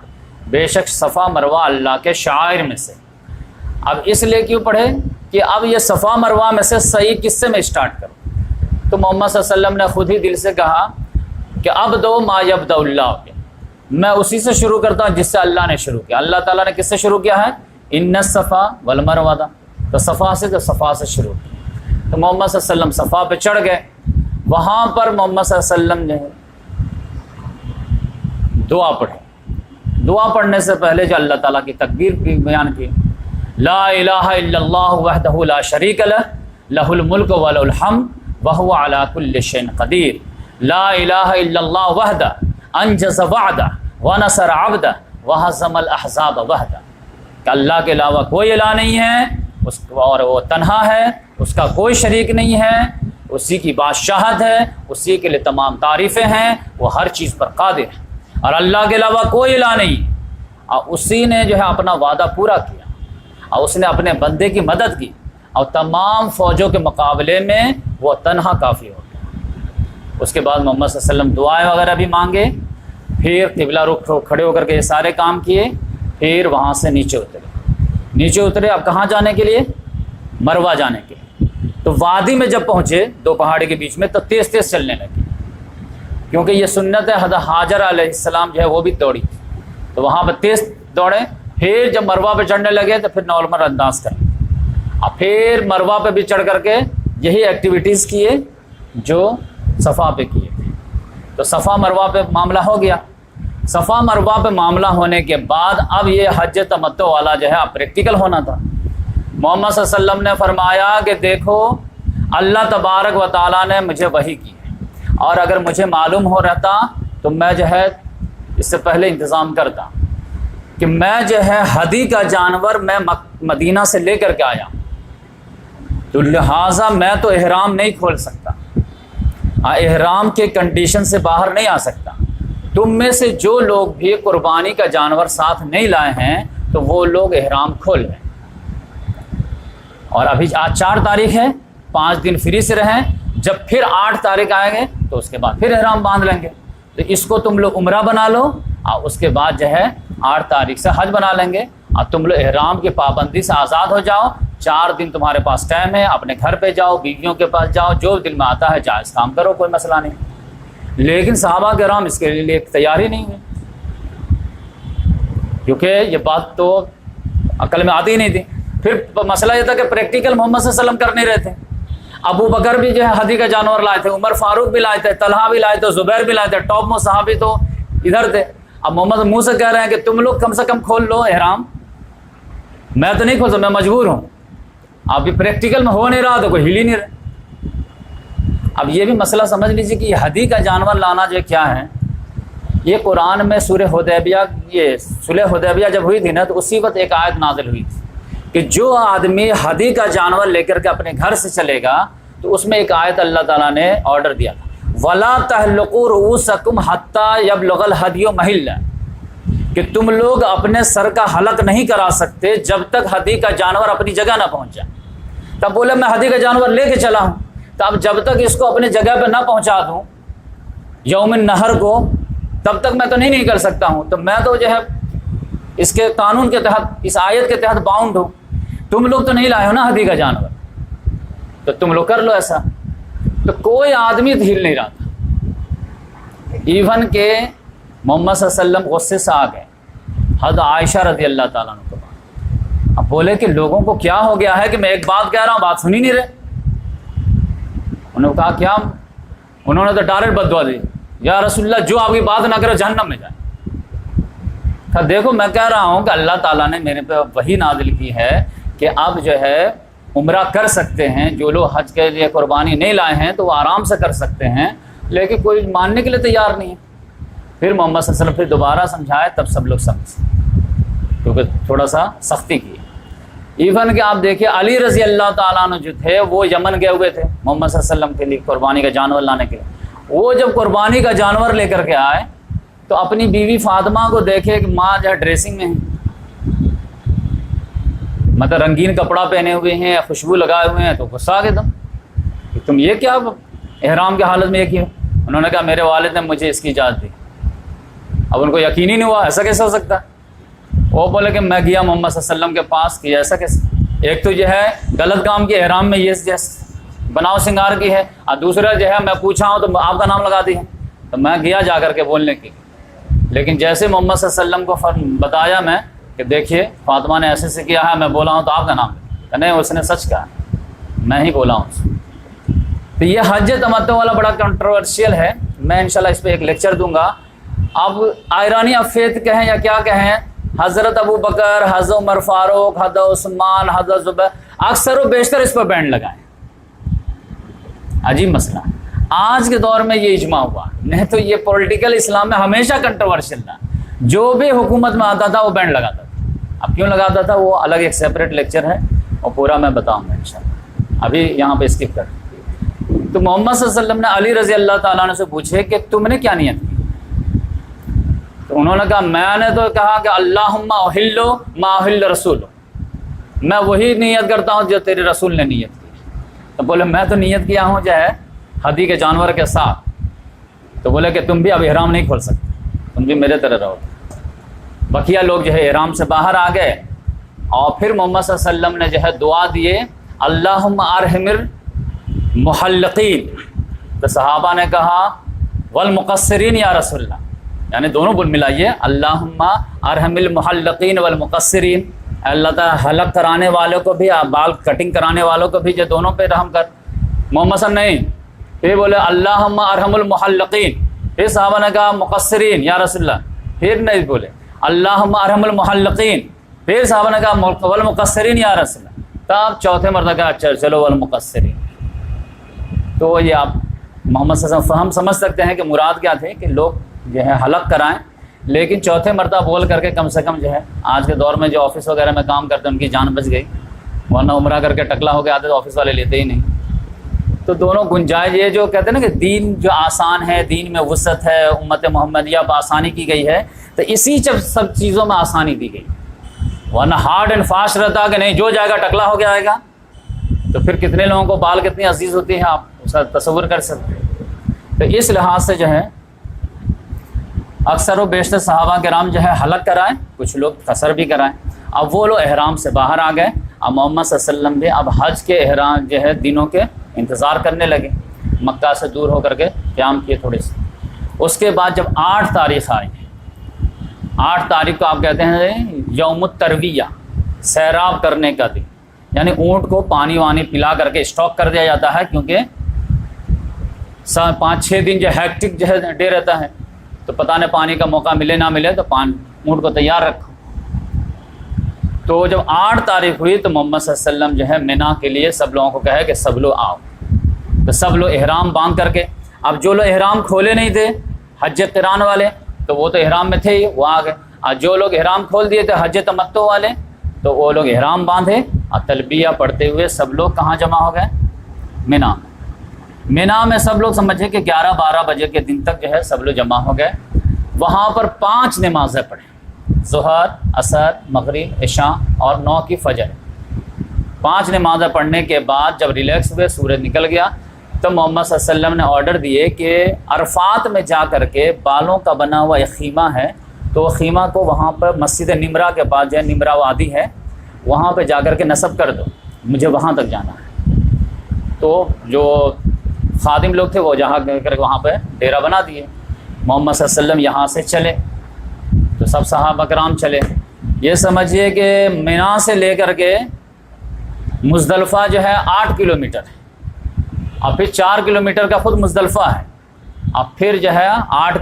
بے شک صفا مروہ اللہ کے شعائر میں سے۔ اب اس لیے کیوں پڑھے کہ اب یہ صفا مروہ میں سے صحیح قصے میں اسٹارٹ کرو، تو محمد صلی اللہ علیہ وسلم نے خود ہی دل سے کہا کہ اب دو ما یبدأ اللہ، میں اسی سے شروع کرتا ہوں جس سے اللہ نے شروع کیا۔ اللہ تعالیٰ نے کس سے شروع کیا ہے؟ ان الصفا والمروہ، تو صفا سے، تو صفا سے شروع کیا۔ تو محمد صلی اللہ علیہ وسلم صفا پہ چڑھ گئے، وہاں پر محمد صلی اللہ علیہ وسلم نے دعا پڑھی۔ دعا پڑھنے سے پہلے جو اللہ تعالیٰ کی تکبیر بھی بیان کی، لا الہ الا اللہ وحدہ لا شریک لہ لہ الملک ولہ الحمد وہو علی کل شیء قدیر، لا الہ الا اللہ وحدہ انجز وعدہ ونصر عبدہ وہزم الاحزاب وحدہ، کہ اللہ کے علاوہ کوئی الہ نہیں ہے اور وہ تنہا ہے، اس کا کوئی شریک نہیں ہے، اسی کی بادشاہت ہے، اسی کے لیے تمام تعریفیں ہیں، وہ ہر چیز پر قادر ہے، اور اللہ کے علاوہ کوئی الہ نہیں، اور اسی نے جو ہے اپنا وعدہ پورا کیا، اور اس نے اپنے بندے کی مدد کی، اور تمام فوجوں کے مقابلے میں وہ تنہا کافی ہو گیا۔ اس کے بعد محمد صلی اللہ علیہ وسلم دعائیں وغیرہ بھی مانگے، پھر قبلہ رخ کھڑے ہو کر کے یہ سارے کام کیے، پھر وہاں سے نیچے اترے۔ اب کہاں جانے کے لیے؟ مروہ جانے کے لیے۔ تو وادی میں جب پہنچے 2 پہاڑی کے بیچ میں تو تیز تیز چلنے لگے، کیونکہ یہ سنت ہے، حضرت حاجر علیہ السلام جو ہے وہ بھی دوڑی، تو وہاں پہ تیز دوڑے۔ پھر جب مروہ پہ چڑھنے لگے تو پھر نارمل انداز کریں، اور پھر مروہ پہ بھی چڑھ کر کے یہی ایکٹیویٹیز کیے جو صفا پہ کیے تھے۔ تو صفا مروہ پہ معاملہ ہو گیا۔ صفا مروہ پہ معاملہ ہونے کے بعد اب یہ حج تمتع والا جو ہے اب پریکٹیکل ہونا تھا۔ محمد صلی اللہ علیہ وسلم نے فرمایا کہ دیکھو اللہ تبارک و تعالیٰ نے مجھے وحی کی ہے، اور اگر مجھے معلوم ہو رہتا تو میں جو ہے اس سے پہلے انتظام کرتا کہ میں جو ہے ہدی کا جانور میں مدینہ سے لے کر کے آیا، تو لہٰذا میں تو احرام نہیں کھول سکتا، احرام کے کنڈیشن سے باہر نہیں آ سکتا۔ تم میں سے جو لوگ بھی قربانی کا جانور ساتھ نہیں لائے ہیں تو وہ لوگ احرام کھول لیں، اور ابھی آج 4 تاریخ ہے، 5 دن فری سے رہیں، جب پھر 8 تاریخ آئیں گے تو اس کے بعد پھر احرام باندھ لیں گے، تو اس کو تم لوگ عمرہ بنا لو، اور اس کے بعد جو ہے 8 تاریخ سے حج بنا لیں گے، اور تم لوگ احرام کی پابندی سے آزاد ہو جاؤ۔ 4 دن تمہارے پاس ٹائم ہے، اپنے گھر پہ جاؤ، بیویوں کے پاس جاؤ، جو دل میں آتا ہے جائز کام کرو، کوئی مسئلہ نہیں۔ لیکن صحابہ کرام اس کے لیے تیار ہی نہیں ہوئے، کیونکہ یہ بات تو عقل میں آتی ہی نہیں تھی۔ پھر مسئلہ یہ تھا کہ پریکٹیکل محمد صلی اللہ علیہ وسلم کر نہیں رہے تھے۔ ابو بکر بھی جو ہے ہدی کا جانور لائے تھے، عمر فاروق بھی لائے تھے، طلحہ بھی لائے تھے، زبیر بھی لائے تھے، ٹاپ موسٹ صحابی تو ادھر تھے۔ اب محمد منہ سے کہہ رہے ہیں کہ تم لوگ کم سے کم کھول لو احرام، میں تو نہیں کھول سکتا، میں مجبور ہوں۔ اب یہ پریکٹیکل میں ہو نہیں رہا تو کوئی ہل ہی نہیں رہا۔ اب یہ بھی مسئلہ سمجھ لیجیے کہ یہ ہدی کا جانور لانا جو کیا ہے، یہ قرآن میں سورہ حدیبیہ، یہ صلح حدیبیہ جب ہوئی تھی نا تو اسی وقت ایک آیت نازل ہوئی تھی کہ جو آدمی ہدی کا جانور لے کر کے اپنے گھر سے چلے گا تو اس میں ایک آیت اللہ تعالیٰ نے آرڈر دیا تھا، وَلَا تَحْلُقُوا رُؤُوسَكُمْ حَتَّى يَبْلُغَ الْهَدْيُ مَحِلَّهُ، کہ تم لوگ اپنے سر کا حلق نہیں کرا سکتے جب تک ہدی کا جانور اپنی جگہ نہ پہنچ جائے۔ تب بولے میں ہدی کا جانور لے کے چلا ہوں، تو اب جب تک اس کو اپنی جگہ پہ نہ پہنچا دوں یوم النحر کو، تب تک میں تو نہیں کر سکتا ہوں۔ تو میں تو جو ہے اس کے قانون کے تحت، اس آیت کے تحت باؤنڈ ہوں۔ تم لوگ تو نہیں لائے ہو نا ہدی کا جانور، تو تم لوگ کر لو ایسا۔ تو کوئی آدمی ہل نہیں رہا تھا، ایون کہ محمد صلی اللہ علیہ وسلم غصے سے آ گئے حضرت عائشہ رضی اللہ تعالیٰ عنہ کے بعد۔ اب بولے کہ لوگوں کو کیا ہو گیا ہے کہ میں ایک بات کہہ رہا ہوں بات سن ہی نہیں رہے۔ انہوں نے کہا کیا؟ انہوں نے تو ڈائریکٹ بد دعا دی، یا رسول اللہ جو آپ کی بات نہ کرے جہنم میں جائے. دیکھو میں کہہ رہا ہوں کہ اللہ تعالیٰ نے میرے پہ وحی نازل کی ہے کہ اب جو ہے عمرہ کر سکتے ہیں. جو لوگ حج کے لیے قربانی نہیں لائے ہیں تو وہ آرام سے کر سکتے ہیں, لیکن کوئی ماننے کے لیے تیار نہیں ہے. پھر محمد صلی اللہ علیہ وسلم پھر دوبارہ سمجھائے, تب سب لوگ سمجھے, کیونکہ تھوڑا سا سختی کی. ایون کہ آپ دیکھیے علی رضی اللہ تعالیٰ عنہ جو تھے وہ یمن گئے ہوئے تھے محمد صلی اللہ علیہ وسلم کے لیے قربانی کا جانور لانے کے لیے. وہ جب قربانی کا جانور لے کر کے آئے تو اپنی بیوی فاطمہ کو دیکھے کہ ماں جو ہے ڈریسنگ میں ہے, مطلب رنگین کپڑا پہنے ہوئے ہیں, خوشبو لگائے ہوئے ہیں, تو غصہ آ گیا کہ تم یہ کیا احرام کی حالت میں یہ کیا. انہوں نے کہا میرے والد نے مجھے اس کی اجازت دی. اب ان کو یقین ہی نہیں ہوا ایسا کیسے ہو سکتا ہے. وہ بولے کہ میں گیا محمد صلی اللہ علیہ وسلم کے پاس, کیا ایسا کیسے, ایک تو جو ہے غلط کام کی احرام میں یہ بناؤ سنگار کی ہے, اور دوسرا جو ہے میں پوچھا ہوں تو آپ کا نام لگا دی ہے. تو میں گیا جا کر کے بولنے کی, لیکن جیسے محمد صلی اللہ علیہ وسلم کو بتایا میں کہ دیکھیے فاطمہ نے ایسے سے کیا ہے, میں بولا ہوں تو آپ کا نام کہ نہیں, اس نے سچ کہا, میں ہی بولا ہوں. تو یہ حج تمتع والا بڑا کنٹروورشیل ہے. میں انشاءاللہ اس پہ ایک لیکچر دوں گا. اب آئرانی افیت کہیں یا کیا کہیں, حضرت ابو بکر, حضرت عمر فاروق, حضرت عثمان, حضرت زبیر, اکثر و بیشتر اس پر بینڈ لگائیں. عجیب مسئلہ. آج کے دور میں یہ اجماع ہوا, نہیں تو یہ پولیٹیکل اسلام میں ہمیشہ کنٹروورشل تھا. جو بھی حکومت میں آتا تھا وہ بینڈ لگاتا تھا. اب کیوں لگاتا تھا وہ الگ ایک سیپریٹ لیکچر ہے, اور پورا میں بتاؤں گا انشاءاللہ. ابھی یہاں پہ اسکپ کر. تو محمد صلی اللہ علیہ وسلم نے علی رضی اللہ تعالیٰ عنہ سے پوچھے کہ تم نے کیا نیت کی. تو انہوں نے کہا میں نے تو کہا کہ اللہم احل ما احل رسول, میں وہی نیت کرتا ہوں جو تیرے رسول نے نیت کی. تو بولے میں تو نیت کیا ہوں جو ہے ہدی کے جانور کے ساتھ. تو بولے کہ تم بھی اب احرام نہیں کھول سکتے, تم بھی میرے طرح رہو. بقیہ لوگ جو ہے احرام سے باہر آ گئے, اور پھر محمد صلی اللہ علیہ وسلم نے جو ہے دعا دیے اللہم ارحم المحلقین. تو صحابہ نے کہا والمقصرین یا رسول اللہ, یعنی دونوں بول ملائیے, اللہم ارحم المحلقین والمقصرین, اللہ تعالیٰ حلق کرانے والوں کو بھی, بال کٹنگ کرانے والوں کو بھی, جو دونوں پہ رحم کر. محمد صلی اللہ علیہ وسلم نہیں, پھر بولے اللہم ارحم المحلقین. پھر صحابہ نے کہا مقصرین یا رسول اللہ, پھر نہیں بولے اللہم ارحم المحلقین. پھر صحابہ نے کہا والمقصرین یا رسول اللہ. تب چوتھے مرتبہ کہا چلو والمقصرین. تو یہ آپ محمد صلی اللہ علیہ وسلم ہم سمجھ سکتے ہیں کہ مراد کیا تھے کہ لوگ جو ہے حلق کرائیں, لیکن چوتھے مرتبہ بول کر کے کم سے کم جو ہے آج کے دور میں جو آفس وغیرہ میں کام کرتے ہیں ان کی جان بچ گئی, ورنہ عمرہ کر کے ٹکلا ہو کے آتے تو آفس والے لیتے ہی نہیں. تو دونوں گنجائش, یہ جو کہتے ہیں نا کہ دین جو آسان ہے, دین میں وسعت ہے, امت محمدیہ بآسانی کی گئی ہے, تو اسی سب چیزوں میں آسانی دی گئی. ورنہ ہارڈ اینڈ فاسٹ رہتا کہ نہیں جو جائے گا ٹکلا ہو کے آئے گا, تو پھر کتنے لوگوں کو بال کتنی عزیز ہوتی ہے آپ اس کا تصور کر سکتے ہیں. تو اس لحاظ سے جو ہے اکثر و بیشتر صحابہ کرام جو ہے حلق کرائیں, کچھ لوگ قصر بھی کرائیں. اب وہ لوگ احرام سے باہر آ گئے, اب محمد صلی اللہ علیہ وسلم بھی اب حج کے احرام جو ہے دنوں کے انتظار کرنے لگے. مکہ سے دور ہو کر کے قیام کیے تھوڑے سے. اس کے بعد جب 8 تاریخ آئی, 8 تاریخ کو آپ کہتے ہیں یوم الترویہ, سیراب کرنے کا دن, یعنی اونٹ کو پانی وانی پلا کر کے اسٹاک کر دیا جاتا ہے, کیونکہ 5-6 دن جو ہیکٹک جو ہے ڈے رہتا ہے, تو پتہ نہیں پانی کا موقع ملے نہ ملے, تو اونٹ کو تیار رکھو. تو جب 8 تاریخ ہوئی تو محمد صلی اللہ علیہ وسلم جو ہے مینا کے لیے سب لوگوں کو کہے کہ سب لوگ آؤ. تو سب لوگ احرام باندھ کر کے, اب جو لوگ احرام کھولے نہیں تھے حج قران والے, تو وہ تو احرام میں تھے ہی, وہ آ گئے. اور جو لوگ احرام کھول دیے تھے حج تمتع والے, تو وہ لوگ احرام باندھے اور تلبیہ پڑھتے ہوئے سب لوگ کہاں جمع ہو گئے, مینا. مینا میں سب لوگ سمجھے کہ 11-12 بجے کے دن تک جو ہے سب لوگ جمع ہو گئے. وہاں پر 5 نمازیں پڑھیں, ظہر, عصر, مغرب, عشاء اور 9 کی فجر. 5 نمازیں پڑھنے کے بعد جب ریلیکس ہوئے, سورج نکل گیا, تو محمد صلی اللہ علیہ وسلم نے آرڈر دیے کہ عرفات میں جا کر کے بالوں کا بنا ہوا ایک خیمہ ہے, تو خیمہ کو وہاں پر مسجد نمرہ کے پاس جو ہے نمرہ وادی ہے, وہاں پہ جا کر کے نصب کر دو, مجھے وہاں تک جانا ہے. تو جو خادم لوگ تھے وہ جہاں کر کے وہاں پہ ڈیرا بنا دیے. محمد صلی اللہ علیہ وسلم یہاں سے چلے تو سب صحابہ کرام چلے. یہ سمجھیے کہ مینا سے لے کر کے مزدلفہ جو ہے 8 کلومیٹر ہے, اور پھر 4 کلومیٹر کا خود مزدلفہ ہے. اب پھر جو ہے 8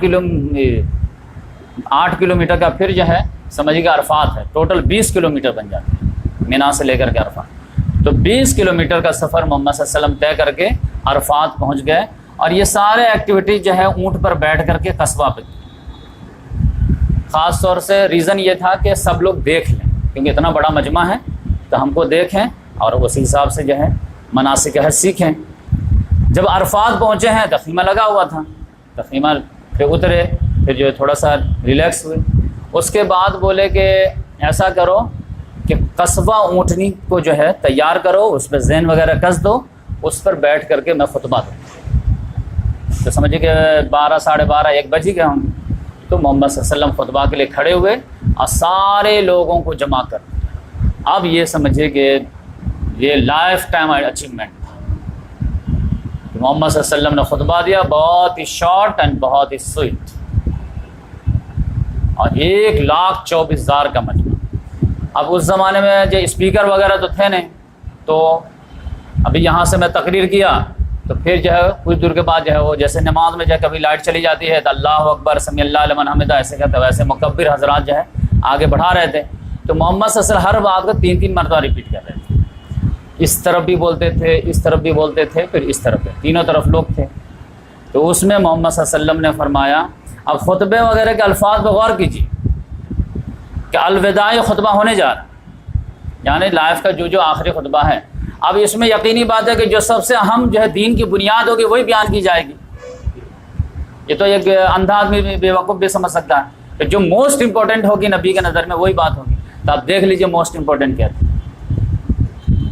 کلومیٹر کا پھر جو ہے سمجھیے کہ عرفات ہے، ٹوٹل 20 کلومیٹر بن جاتے ہیں مینا سے لے کر کے عرفات۔ تو 20 کلومیٹر کا سفر محمد صلی اللہ علیہ وسلم طے کر کے عرفات پہنچ گئے، اور یہ سارے ایکٹیویٹی جو ہے اونٹ پر بیٹھ کر کے قصبہ پہ، خاص طور سے ریزن یہ تھا کہ سب لوگ دیکھ لیں، کیونکہ اتنا بڑا مجمع ہے تو ہم کو دیکھیں اور اسی حساب سے جو ہے مناسک حج سیکھیں۔ جب عرفات پہنچے ہیں تخیمہ لگا ہوا تھا، تخیمہ پہ اترے، پھر جو ہے تھوڑا سا ریلیکس ہوئے، اس کے بعد بولے کہ ایسا کرو کہ قصبہ اونٹنی کو جو ہے تیار کرو، اس پہ زین وغیرہ کس دو، اس پر بیٹھ کر کے میں خطبہ دوں۔ تو سمجھے کہ 12 ساڑھے 12 1 بج ہی گئے ہوں گے۔ تو محمد صلی اللہ علیہ وسلم خطبہ کے لیے کھڑے ہوئے اور سارے لوگوں کو جمع کر دیا۔ اب یہ سمجھے کہ یہ لائف ٹائم اچیومنٹ تھا۔ محمد صلی اللہ علیہ وسلم نے خطبہ دیا، بہت ہی شارٹ اینڈ بہت ہی سوئٹ، اور 1,24,000 کا مجمع۔ اب اس زمانے میں جو اسپیکر وغیرہ تو تھے نہیں، تو ابھی یہاں سے میں تقریر کیا تو پھر جو ہے کچھ دور کے بعد جو ہے وہ جیسے نماز میں جو ہے کبھی لائٹ چلی جاتی ہے تو اللہ اکبر سمی اللہ لمن حمدہ ایسے کہتے، ویسے مکبر حضرات جو ہے آگے بڑھا رہے تھے۔ تو محمد صلی اللہ علیہ وسلم ہر بات کو 3 مرتبہ ریپیٹ کر رہے تھے، اس طرف بھی بولتے تھے، اس طرف بھی بولتے تھے، پھر اس طرف بھی، تینوں طرف لوگ تھے۔ تو اس میں محمد صلی اللہ علیہ وسلم نے فرمایا، اب خطبے وغیرہ کے الفاظ پہ غور کیجیے کہ الوداعی خطبہ ہونے جا رہا ہے، یعنی لائف کا جو آخری خطبہ ہے۔ اب اس میں یقینی بات ہے کہ جو سب سے اہم جو ہے دین کی بنیاد ہوگی وہی بیان کی جائے گی۔ یہ تو ایک اندھا آدمی بے وقوف بھی سمجھ سکتا ہے کہ جو موسٹ امپورٹنٹ ہوگی نبی کے نظر میں وہی بات ہوگی۔ تو آپ دیکھ لیجئے موسٹ امپورٹنٹ کیا تھی۔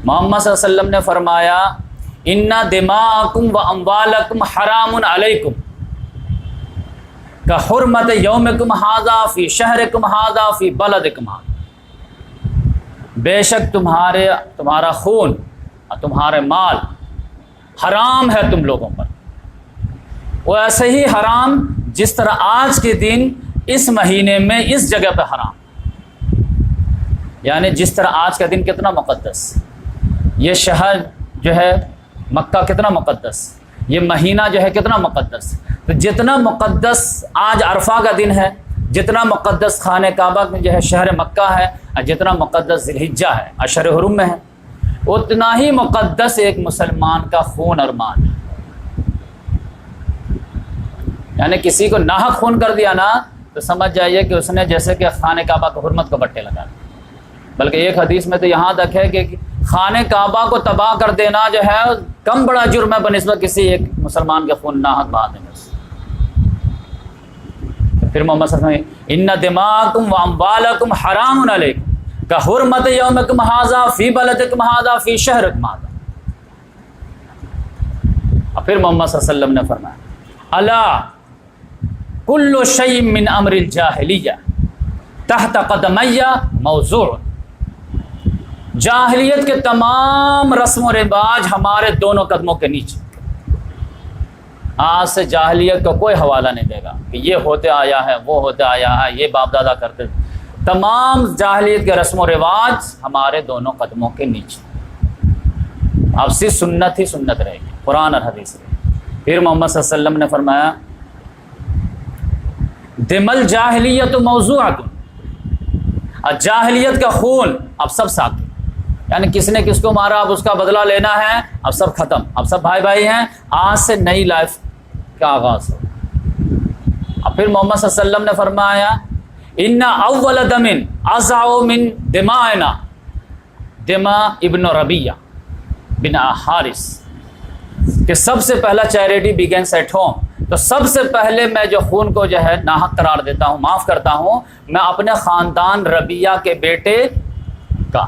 محمد صلی اللہ علیہ وسلم نے فرمایا، ان دماءکم و اموالکم حرام علیکم کحرمت یومکم ھذا فی شہرکم ھذا فی بلدکم ھذا، بے شک تمہارا خون اور تمہارے مال حرام ہے تم لوگوں پر، وہ ایسے ہی حرام جس طرح آج کے دن اس مہینے میں اس جگہ پہ حرام، یعنی جس طرح آج کا دن کتنا مقدس، یہ شہر جو ہے مکہ کتنا مقدس، یہ مہینہ جو ہے کتنا مقدس، تو جتنا مقدس آج عرفہ کا دن ہے، جتنا مقدس خانہ کعبہ میں جو ہے شہر مکہ ہے، اور جتنا مقدس ذی الحجہ ہے اشہر حرم میں ہے، اتنا ہی مقدس ایک مسلمان کا خون اور مال ہے۔ یعنی کسی کو ناحق خون کر دیا نا تو سمجھ جائیے کہ اس نے جیسے کہ خانہ کعبہ کو حرمت کو بٹے لگا دیا۔ بلکہ ایک حدیث میں تو یہاں تک ہے کہ خانہ کعبہ کو تباہ کر دینا جو ہے کم بڑا جرم ہے بنسبت کسی ایک مسلمان کے خون ناحق بہا دینے سے۔ پھر محمد صلی اللہ علیہ وسلم، ان دماءکم و اموالکم حرام علیکم کحرمت یومکم ھذا فی بلدکم ھذا فی شہرکم ھذا۔ اور پھر محمد صلی اللہ علیہ وسلم نے فرمایا، الا کل شیء من امر الجاہلیہ تحت قدمی موضوع، جاہلیت کے تمام رسم و رواج ہمارے دونوں قدموں کے نیچے۔ آج سے جاہلیت کا کوئی حوالہ نہیں دے گا کہ یہ ہوتے آیا ہے، وہ ہوتے آیا ہے، یہ باپ دادا کرتے تھے، تمام جاہلیت کے رسم و رواج ہمارے دونوں قدموں کے نیچے۔ اب صرف سنت ہی سنت رہے گی، قرآن اور حدیث رہے گی۔ پھر محمد صلی اللہ علیہ وسلم نے فرمایا، دم الجاہلیت موضوعۃ، اور جاہلیت کا خون اب سب ساتھ، یعنی کس نے کس کو مارا اب اس کا بدلہ لینا ہے، اب سب ختم، اب سب بھائی بھائی ہیں، آج سے نئی لائف کا آغاز ہو۔ اب پھر محمد صلی اللہ علیہ وسلم نے فرمایا، ان اول دم ازع من دمائنا دماء ابن ربیہ بن حارث، کہ سب سے پہلا چیریٹی بگنس ایٹ ہوم، تو سب سے پہلے میں جو خون کو جو ہے ناحق قرار دیتا ہوں، معاف کرتا ہوں، میں اپنے خاندان ربیہ کے بیٹے کا۔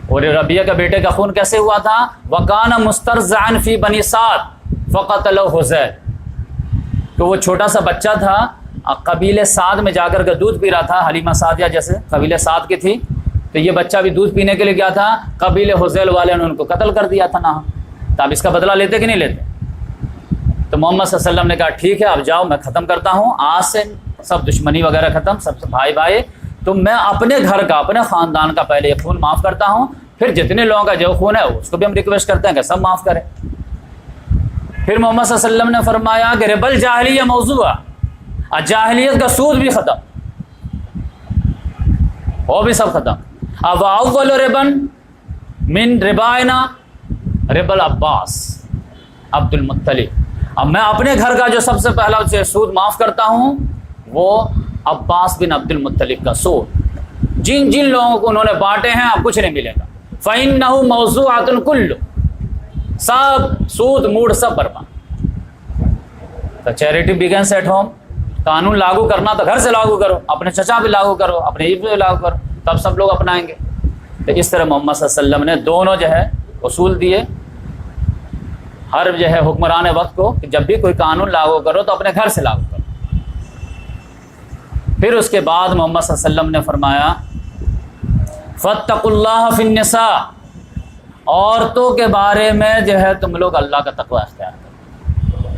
اور ربیہ کے بیٹے کا خون کیسے ہوا تھا؟ وَكَانَ مُسْتَرْزَعًا فِي بَنِي سَعْد فَقَتَلَهُ حُذَیل، کہ وہ چھوٹا سا بچہ تھا، قبیلے سعد میں جا کر کے دودھ پی رہا تھا، حلیمہ سعدیہ جیسے قبیلے سعد کی تھی، تو یہ بچہ بھی دودھ پینے کے لیے گیا تھا، قبیلے حذیل والے نے ان کو قتل کر دیا تھا نا۔ تو اب اس کا بدلہ لیتے کہ نہیں لیتے؟ تو محمد صلی اللہ علیہ وسلم نے کہا ٹھیک ہے اب جاؤ، میں ختم کرتا ہوں، آج سے سب دشمنی وغیرہ ختم، سب سے بھائی بھائی، تو میں اپنے گھر کا، اپنے خاندان کا پہلے یہ خون معاف کرتا ہوں، پھر جتنے لوگوں کا جو خون ہے اس کو بھی ہم ریکویسٹ کرتے ہیں کہ سب معاف کریں۔ پھر محمد صلی اللہ علیہ وسلم نے فرمایا کہ ربا الجاہلیہ موضوع، جاہلیت کا سود بھی ختم، وہ بھی سب ختم۔ اب اول ربن من ربائنا ربا العباس عبد المطلب، اب میں اپنے گھر کا جو سب سے پہلا اسے سود معاف کرتا ہوں وہ عباس بن عبد المطلب کا سود، جن جن لوگوں کو انہوں نے بانٹے ہیں اب کچھ نہیں ملے گا۔ فَإِنَّهُ مَوْضُوعَةٌ كُلُّ، سب سود موڑ سب برباد۔ تو چیریٹی بگنس ایٹ ہوم، قانون لاگو کرنا تو گھر سے لاگو کرو، اپنے چچا بھی لاگو کرو، اپنے عید بھی لاگو کرو، تب سب لوگ اپنائیں گے۔ تو اس طرح محمد صلی اللہ علیہ وسلم نے دونوں جو ہے اصول دیے ہر جو ہے حکمران وقت کو کہ جب بھی کوئی قانون لاگو کرو تو اپنے گھر سے لاگو کرو۔ پھر اس کے بعد محمد صلی اللہ علیہ وسلم نے فرمایا فَاتَّقُوا اللَّهَ فِي النِّسَاءِ، عورتوں کے بارے میں جو ہے تم لوگ اللہ کا تقوی اختیار کرو،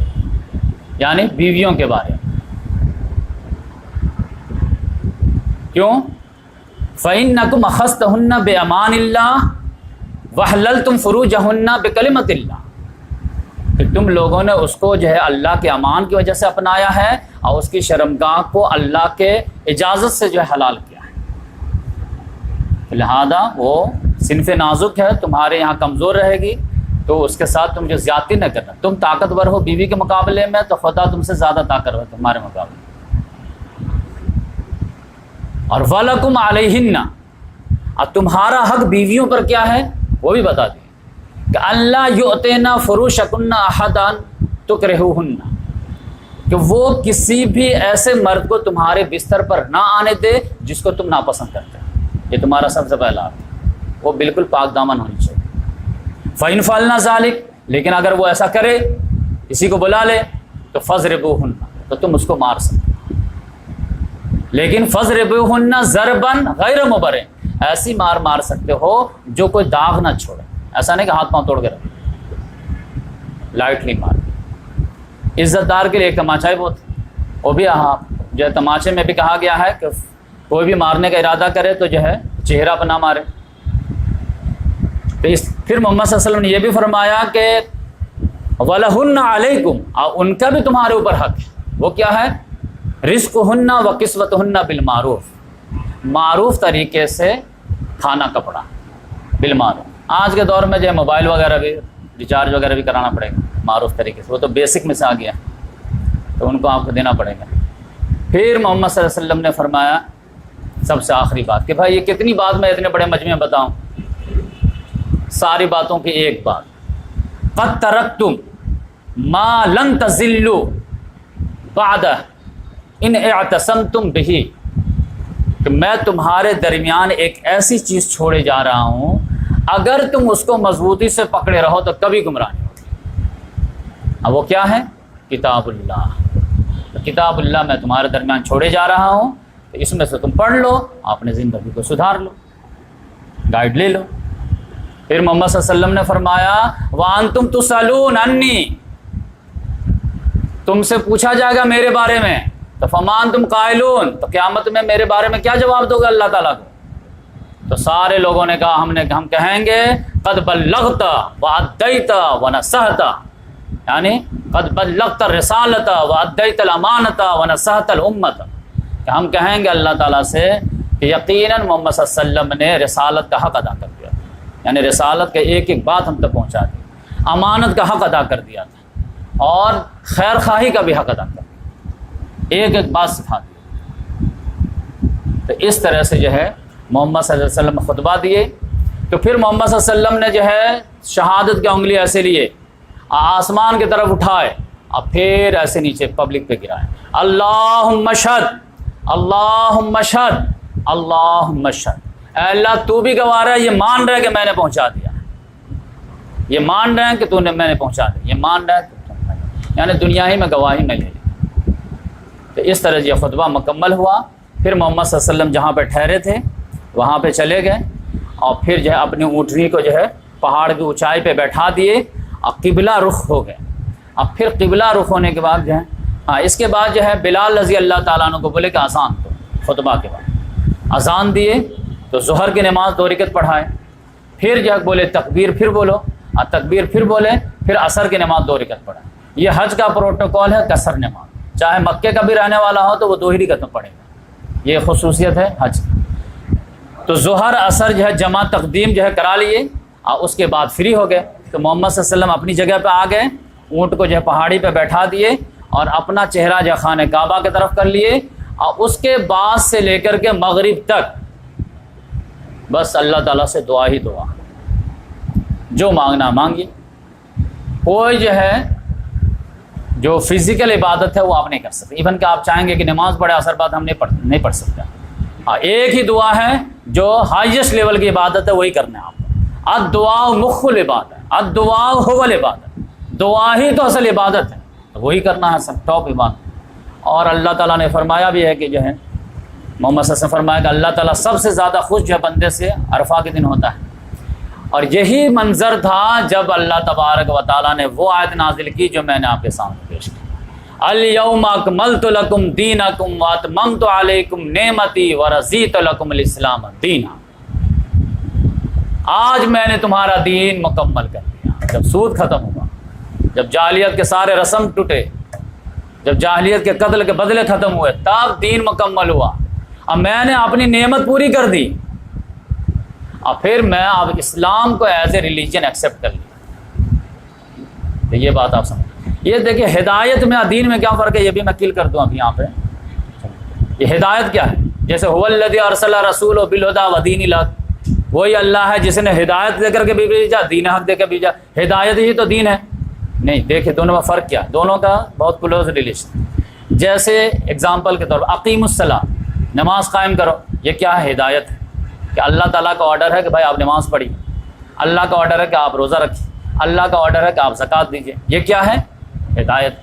یعنی بیویوں کے بارے میں۔ کیوں؟ فَإِنَّكُمْ أَخَذْتُمُوهُنَّ بِأَمَانِ اللَّهِ وَحَلَّلْتُمْ فُرُوجَهُنَّ بِكَلِمَةِ اللَّهِ، کہ تم لوگوں نے اس کو جو ہے اللہ کے امان کی وجہ سے اپنایا ہے اور اس کی شرمگاہ کو اللہ کے اجازت سے جو ہے حلال کیا ہے، لہذا وہ صنف نازک ہے، تمہارے یہاں کمزور رہے گی تو اس کے ساتھ تم جو زیادتی نہ کرنا۔ تم طاقتور ہو بیوی کے مقابلے میں تو خدا تم سے زیادہ طاقتور ہے تمہارے مقابلے میں۔ اور وَلَكُمْ عَلَيْهِنَّ، اب تمہارا حق بیویوں پر کیا ہے وہ بھی بتا دیں کہ اللہ یؤتینا فروشکن احدان تکرہوہن، کہ وہ کسی بھی ایسے مرد کو تمہارے بستر پر نہ آنے دے جس کو تم ناپسند کرتے ہیں۔ یہ تمہارا سب سے پہلا حق ہے، وہ بالکل پاک دامن ہونی چاہیے۔ فَإِنْ فَعَلْنَا ذَلِكَ، لیکن اگر وہ ایسا کرے کسی کو بلا لے تو فَضْرِبُوهُنَّ، تو تم اس کو مار سکتے، لیکن فَضْرِبُوهُنَّ ضَرْبًا غَيْرَ مُبَرِّحٍ، ایسی مار سکتے ہو جو کوئی داغ نہ چھوڑے، ایسا نہیں کہ ہاتھ پاؤں توڑ کے رکھ، لائٹلی مار۔ عزت دار کے لیے ایک تماچا ہی بہت، وہ بھی جو ہے تماچے میں بھی کہا گیا ہے کہ کوئی بھی مارنے کا ارادہ کرے تو جو ہے چہرہ پہ نہ مارے۔ تو پھر محمد صلی اللہ علیہ وسلم نے یہ بھی فرمایا کہ وَلَهُنَّ عَلَيْكُمْ، اور ان کا بھی تمہارے اوپر حق ہے، وہ کیا ہے؟ رزقهن وکسوتهن بالمعروف، معروف طریقے سے کھانا کپڑا بالمعروف۔ آج کے دور میں جو ہے موبائل وغیرہ بھی ریچارج وغیرہ بھی کرانا پڑے گا معروف طریقے سے، وہ تو بیسک میں سے آ گیا تو ان کو آپ کو دینا پڑے گا۔ پھر محمد صلی اللہ علیہ وسلم نے فرمایا سب سے آخری بات کہ بھائی یہ کتنی بات میں اتنے بڑے مجمع میں بتاؤں، ساری باتوں کی ایک بات، قد ترکتم ما لن تزلوا بعدہ ان اعتصمتم بہ، کہ میں تمہارے درمیان ایک ایسی چیز چھوڑے جا رہا ہوں اگر تم اس کو مضبوطی سے پکڑے رہو تو کبھی گمراہ نہیں ہوگی۔ اب وہ کیا ہے؟ کتاب اللہ۔ تو کتاب اللہ میں تمہارے درمیان چھوڑے جا رہا ہوں، تو اس میں سے تم پڑھ لو، اپنے زندگی کو سدھار لو، گائیڈ لے لو۔ پھر محمد صلی اللہ علیہ وسلم نے فرمایا وَأَنْتُمْ تُسْأَلُونَ عَنِّي، تم سے پوچھا جائے گا میرے بارے میں، تو فَمَا أَنْتُمْ قَائِلُونَ، تو قیامت میں میرے بارے میں کیا جواب دو گے اللہ تعالیٰ کو؟ تو سارے لوگوں نے کہا ہم کہیں گے قد بلغت وأدیت ونصحت، یعنی قد بلغت الرسالۃ وأدیت الامانۃ ونصحت الامۃ، کہ ہم کہیں گے اللہ تعالیٰ سے کہ یقیناً محمد صلی اللہ علیہ وسلم نے رسالت کا حق ادا کر دیا تھا، یعنی رسالت کے ایک ایک بات ہم تک پہنچا دی، امانت کا حق ادا کر دیا تھا اور خیر خواہی کا بھی حق ادا کر دیا، ایک ایک بات سکھا دی۔ تو اس طرح سے جو ہے محمد صلی اللہ علیہ وسلم خطبہ دیے۔ تو پھر محمد صلی اللہ علیہ وسلم نے جو ہے شہادت کی انگلی ایسے لیے، آسمان کی طرف اٹھائے اور پھر ایسے نیچے پبلک پہ گرائے، اللہم اشہد اللہم اشہد اللہم اشہد، اے اللہ تو بھی گواہ ہے، یہ مان رہے کہ میں نے پہنچا دیا، یہ مان رہے ہیں کہ تو نے میں نے پہنچا دیا، یہ مان رہا ہے کہ یعنی دنیا ہی میں گواہی میں لے۔ تو اس طرح یہ خطبہ مکمل ہوا۔ پھر محمد صلی اللہ علیہ وسلم جہاں پہ ٹھہرے تھے وہاں پہ چلے گئے اور پھر جو ہے اپنی اونٹنی کو جو ہے پہاڑ کی اونچائی پہ بیٹھا دیے اور قبلہ رخ ہو گئے۔ اب پھر قبلہ رخ ہونے کے بعد جو ہے اس کے بعد جو ہے بلال رضی اللہ تعالیٰ عنہ کو بولے کہ اذان دو، خطبہ کے بعد اذان دیے تو ظہر کی نماز 2 رکعت پڑھائے، پھر جو ہے بولے تکبیر پھر بولو، اور تکبیر پھر بولے، پھر عصر کی نماز 2 رکعت پڑھائے، یہ حج کا پروٹوکول ہے قصر نماز، چاہے مکے کا بھی رہنے والا ہو تو وہ 2 ہی رکعت میں پڑھے گا، یہ خصوصیت ہے حج کی۔ تو ظہر اثر جو ہے جمع تقدیم جو ہے کرا لیے اور اس کے بعد فری ہو گئے۔ تو محمد صلی اللہ علیہ وسلم اپنی جگہ پہ آ گئے، اونٹ کو جو ہے پہاڑی پہ بیٹھا دیے اور اپنا چہرہ جو ہے خانہ کعبہ کی طرف کر لیے، اور اس کے بعد سے لے کر کے مغرب تک بس اللہ تعالیٰ سے دعا ہی دعا، جو مانگنا مانگیے۔ کوئی جو ہے جو فزیکل عبادت ہے وہ آپ نہیں کر سکتے، ایون کہ آپ چاہیں گے کہ نماز پڑھے اثر بعد ہم نہیں پڑھ سکتے۔ ہاں، ایک ہی دعا ہے جو ہائیسٹ لیول کی عبادت ہے، وہی کرنا ہے آپ کو۔ الدعاء مخ العبادت، الدعاء هو العبادت، دعا ہی تو اصل عبادت ہے، تو وہی کرنا ہے سب ٹاپ عبادت۔ اور اللہ تعالیٰ نے فرمایا بھی ہے کہ جو ہے محمد صلی اللہ علیہ وسلم فرمایا کہ اللہ تعالیٰ سب سے زیادہ خوش جو ہے بندے سے عرفہ کے دن ہوتا ہے۔ اور یہی منظر تھا جب اللہ تبارک و تعالیٰ نے وہ آیت نازل کی جو میں نے آپ کے سامنے پیش کی، الیوم اکملت لکم دینکم واتممت علیکم نعمتی ورضیت لکم الاسلام دینا۔ آج میں نے تمہارا دین مکمل کر دیا۔ جب سود ختم ہوا، جب جاہلیت کے سارے رسم ٹوٹے، جب جاہلیت کے قتل کے بدلے ختم ہوئے، تب دین مکمل ہوا۔ اب میں نے اپنی نعمت پوری کر دی، اور پھر میں اب اسلام کو ایز اے ریلیجن ایکسیپٹ کر لیا۔ تو یہ بات آپ سمجھ، یہ دیکھیں ہدایت میں اور دین میں کیا فرق ہے، یہ بھی میں کل کر دوں اب یہاں پہ۔ یہ ہدایت کیا ہے؟ جیسے هو الذی ارسل رسولہ بالہدی ودین الحق، وہی اللہ ہے جس نے ہدایت دے کر کے بھی بھیجا، دین حق دے کر بھیجا۔ ہدایت ہی تو دین ہے نہیں؟ دیکھیں دونوں میں فرق کیا ہے، دونوں کا بہت کلوز ریلیشن۔ جیسے اگزامپل کے طور پر اقیم الصلاۃ، نماز قائم کرو، یہ کیا ہے؟ ہدایت ہے کہ اللہ تعالیٰ کا آرڈر ہے کہ بھائی آپ نماز پڑھیے، اللہ کا آرڈر ہے کہ آپ روزہ رکھیے، اللہ کا آرڈر ہے کہ آپ زکوٰۃ دیجیے، یہ کیا ہے؟ ہدایت۔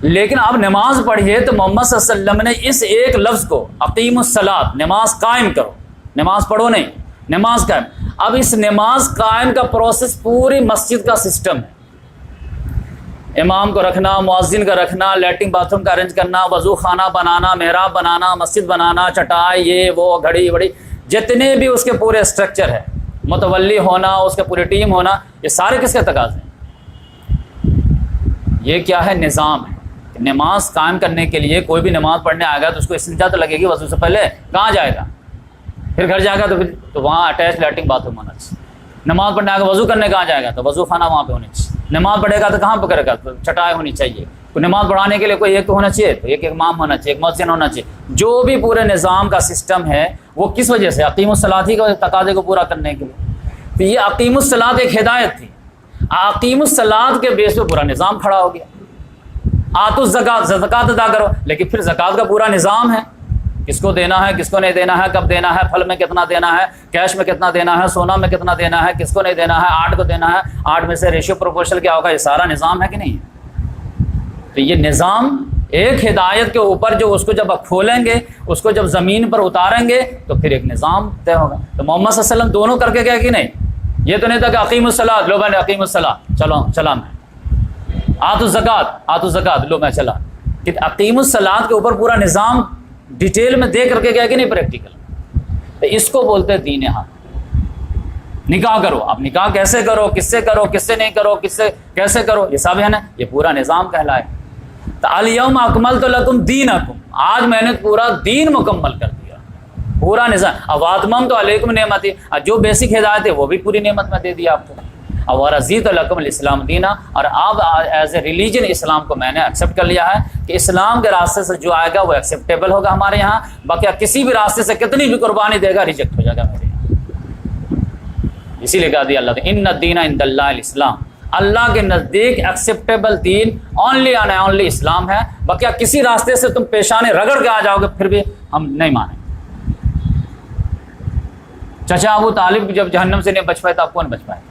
لیکن آپ نماز پڑھیے تو محمد صلی اللہ علیہ وسلم نے اس ایک لفظ کو اقیم الصلاۃ، نماز قائم کرو، نماز پڑھو نہیں، نماز قائم۔ اب اس نماز قائم کا پروسیس پوری مسجد کا سسٹم ہے، امام کو رکھنا، مؤذن کا رکھنا، لیٹرنگ باتھ روم کا ارینج کرنا، وضو خانہ بنانا، محراب بنانا، مسجد بنانا، چٹائی، یہ وہ، گھڑی بڑی، جتنے بھی اس کے پورے اسٹرکچر ہے، متولی ہونا، اس کے پوری ٹیم ہونا، یہ سارے کس کے تقاضے ہیں؟ یہ کیا ہے؟ نظام ہے۔ نماز قائم کرنے کے لیے کوئی بھی نماز پڑھنے آئے گا تو اس کو استنجا تو لگے گی وضو سے پہلے، کہاں جائے گا؟ پھر گھر جائے گا تو وہاں اٹیچ لیٹرنگ باتھ روم ہونا چاہیے۔ نماز پڑھنے آئے گا وضو کرنے کہاں جائے گا؟ تو وضو خانہ وہاں پہ ہونی چاہیے۔ نماز پڑھے گا تو کہاں پہ کرے گا؟ تو چٹائی ہونی چاہیے۔ تو نماز پڑھانے کے لیے کوئی ایک تو ہونا چاہیے، تو ایک امام ہونا چاہیے، ایک مؤذن ہونا چاہیے۔ جو بھی پورے نظام کا سسٹم ہے وہ کس وجہ سے؟ اقیم الصلاۃ ہی کے تقاضے کو پورا کرنے کے لیے۔ تو یہ اقیم الصلاۃ ایک ہدایت تھی، اقیم الصلاۃ کے بیس پہ پورا نظام کھڑا ہو گیا۔ آتوا الزکوٰۃ، زکوٰۃ ادا کرو، لیکن پھر زکوٰۃ کا پورا نظام ہے، کس کو دینا ہے، کس کو نہیں دینا ہے، کب دینا ہے، پھل میں کتنا دینا ہے، کیش میں کتنا دینا ہے، سونا میں کتنا دینا ہے، کس کو نہیں دینا ہے، 8 کو دینا ہے، 8 میں سے ریشیو پروپورشن کیا ہوگا، یہ سارا نظام ہے کہ نہیں؟ تو یہ نظام ایک ہدایت کے اوپر جو اس کو جب آپ کھولیں گے، اس کو جب زمین پر اتاریں گے تو پھر ایک نظام طے ہوگا۔ تو محمد صلی اللہ علیہ وسلم دونوں کر کے گئے کہ نہیں؟ یہ تو نہیں تھا کہ اقیم الصلاۃ، لو میں نے اقیم الصلاۃ، چلا میں، آتوا الزکوٰۃ، لو میں چلا۔ کہ اقیم الصلاۃ کے اوپر پورا نظام ڈیٹیل میں دے کر کے گیا کہ نہیں پریکٹیکل؟ تو اس کو بولتے ہیں دین حق۔ نکاح کرو، اب نکاح کیسے کرو، کس سے کرو، کس سے نہیں کرو، کس سے کیسے کرو، یہ سب ہے نا، یہ پورا نظام کہلائے۔ تو الیوم اکملت لکم دینکم، آج میں نے پورا دین مکمل کر دیا، پورا نظام۔ واتممت علیکم نعمتی، جو بیسک ہدایت ہے وہ بھی پوری نعمت میں دے دیا آپ کو۔ اور رضیت لکم الاسلام دینا، اور اب ایز اے ریلیجن اسلام کو میں نے ایکسیپٹ کر لیا ہے کہ اسلام کے راستے سے جو آئے گا وہ ایکسیپٹیبل ہوگا ہمارے یہاں، باقی کسی بھی راستے سے کتنی بھی قربانی دے گا ریجیکٹ ہو جائے گا میرے یہاں۔ اسی لیے کہا دیا اللہ نے ان الدین عند اللہ الاسلام، اللہ کے نزدیک ایکسیپٹیبل دین اونلی اینڈ اونلی اسلام ہے، باقی کسی راستے سے تم پیشانے رگڑ کے آ جاؤ گے پھر بھی ہم نہیں مانیں۔ چچا ابو طالب جب جہنم سے نہیں بچ پائے تو آپ کون بچ پائے؟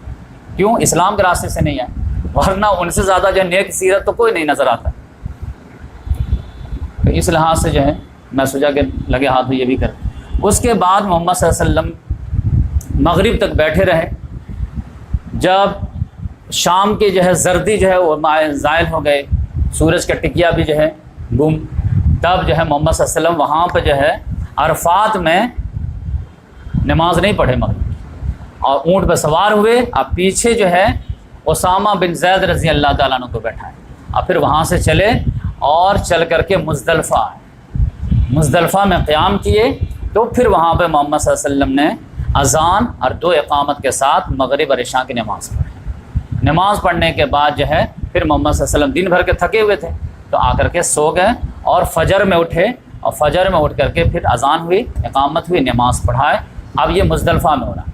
کیوں؟ اسلام کے راستے سے نہیں آئے، ورنہ ان سے زیادہ جو نیک سیرت تو کوئی نہیں نظر آتا۔ تو اس لحاظ سے جو ہے میں سوچا کہ لگے ہاتھ یہ بھی کریں۔ اس کے بعد محمد صلی اللہ علیہ وسلم مغرب تک بیٹھے رہے، جب شام کی جو ہے زردی جو ہے وہ زائل ہو گئے، سورج کا ٹکیا بھی جو ہے گم، تب جو ہے محمد صلی اللہ علیہ وسلم وہاں پہ جو ہے عرفات میں نماز نہیں پڑھے مغرب، اور اونٹ پہ سوار ہوئے، اور پیچھے جو ہے اسامہ بن زید رضی اللہ تعالیٰ عنہ کو بیٹھائے، اور پھر وہاں سے چلے اور چل کر کے مزدلفہ آئے، مزدلفہ میں قیام کیے، تو پھر وہاں پہ محمد صلی اللہ علیہ وسلم نے اذان اور 2 اقامت کے ساتھ مغرب اور عشاء کی نماز پڑھی۔ نماز پڑھنے کے بعد جو ہے پھر محمد صلی اللہ علیہ وسلم دن بھر کے تھکے ہوئے تھے تو آ کر کے سو گئے، اور فجر میں اٹھے، اور فجر میں اٹھ کر کے پھر اذان ہوئی، اقامت ہوئی، نماز پڑھائے۔ اب یہ مزدلفہ میں ہو رہا۔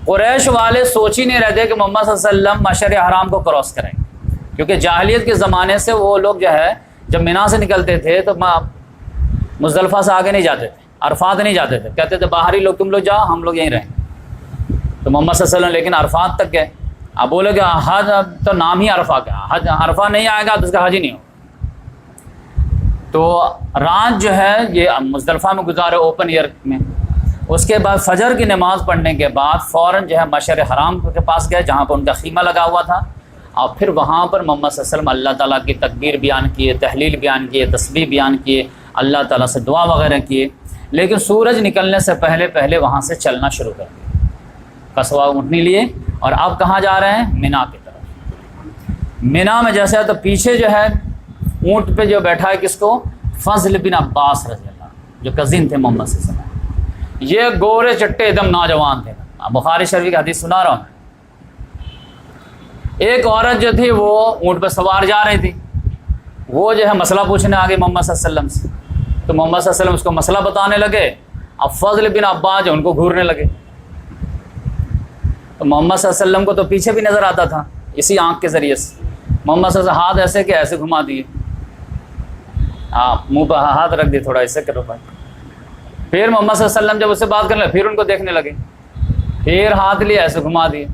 قریش والے سوچ ہی نہیں رہتے کہ محمد صلی اللہ علیہ وسلم مشعر حرام کو کراس کریں گے، کیونکہ جاہلیت کے زمانے سے وہ لوگ جو ہے جب مینا سے نکلتے تھے تو مزدلفہ سے آگے نہیں جاتے تھے، عرفات نہیں جاتے تھے، کہتے تھے باہری لوگ تم لوگ جاؤ، ہم لوگ یہیں رہیں۔ تو محمد صلی اللہ علیہ وسلم لیکن عرفات تک گئے۔ اب بولے کہ حج تو نام ہی عرفہ کا، حج عرفہ نہیں آئے گا تو اس کا حج ہی نہیں ہوگا۔ تو رات جو ہے یہ مزدلفہ میں گزارے اوپن ایئر میں۔ اس کے بعد فجر کی نماز پڑھنے کے بعد فوراً جو ہے مشعر حرام کے پاس گئے جہاں پر ان کا خیمہ لگا ہوا تھا، اور پھر وہاں پر محمد صلی اللہ علیہ وسلم اللہ تعالیٰ کی تکبیر بیان کیے، تحلیل بیان کیے، تسبیح بیان کیے، اللہ تعالیٰ سے دعا وغیرہ کیے، لیکن سورج نکلنے سے پہلے وہاں سے چلنا شروع کر دیا، قصوہ اونٹنی لیے، اور اب کہاں جا رہے ہیں؟ مینا کی طرف۔ مینا میں جیسے تو پیچھے جو ہے اونٹ پہ جو بیٹھا ہے کس کو؟ فضل بن عباس رضی اللہ عنہ، جو کزن تھے محمد صلی اللہ علیہ وسلم۔ یہ گورے چٹے ایک دم نوجوان تھے، بخاری شریف کی حدیث سنا رہا ہوں۔ ایک عورت جو تھی وہ اونٹ پہ سوار جا رہی تھی، وہ جو ہے مسئلہ پوچھنے آگے محمد صلی اللہ علیہ وسلم سے، تو محمد صلی اللہ علیہ وسلم اس کو مسئلہ بتانے لگے، اب فضل بن عباس جو ان کو گھورنے لگے، تو محمد صلی اللہ علیہ وسلم کو تو پیچھے بھی نظر آتا تھا اسی آنکھ کے ذریعے سے۔ محمد صلی اللہ علیہ وسلم ہاتھ ایسے کہ ایسے گھما دیے، آپ منہ پہ ہاتھ رکھ دیے، تھوڑا ایسے کرو بھائی۔ پھر محمد صلی اللہ علیہ وسلم جب اس سے بات کرنے لگے پھر ان کو دیکھنے لگے، پھر ہاتھ لیے ایسے گھما دیے،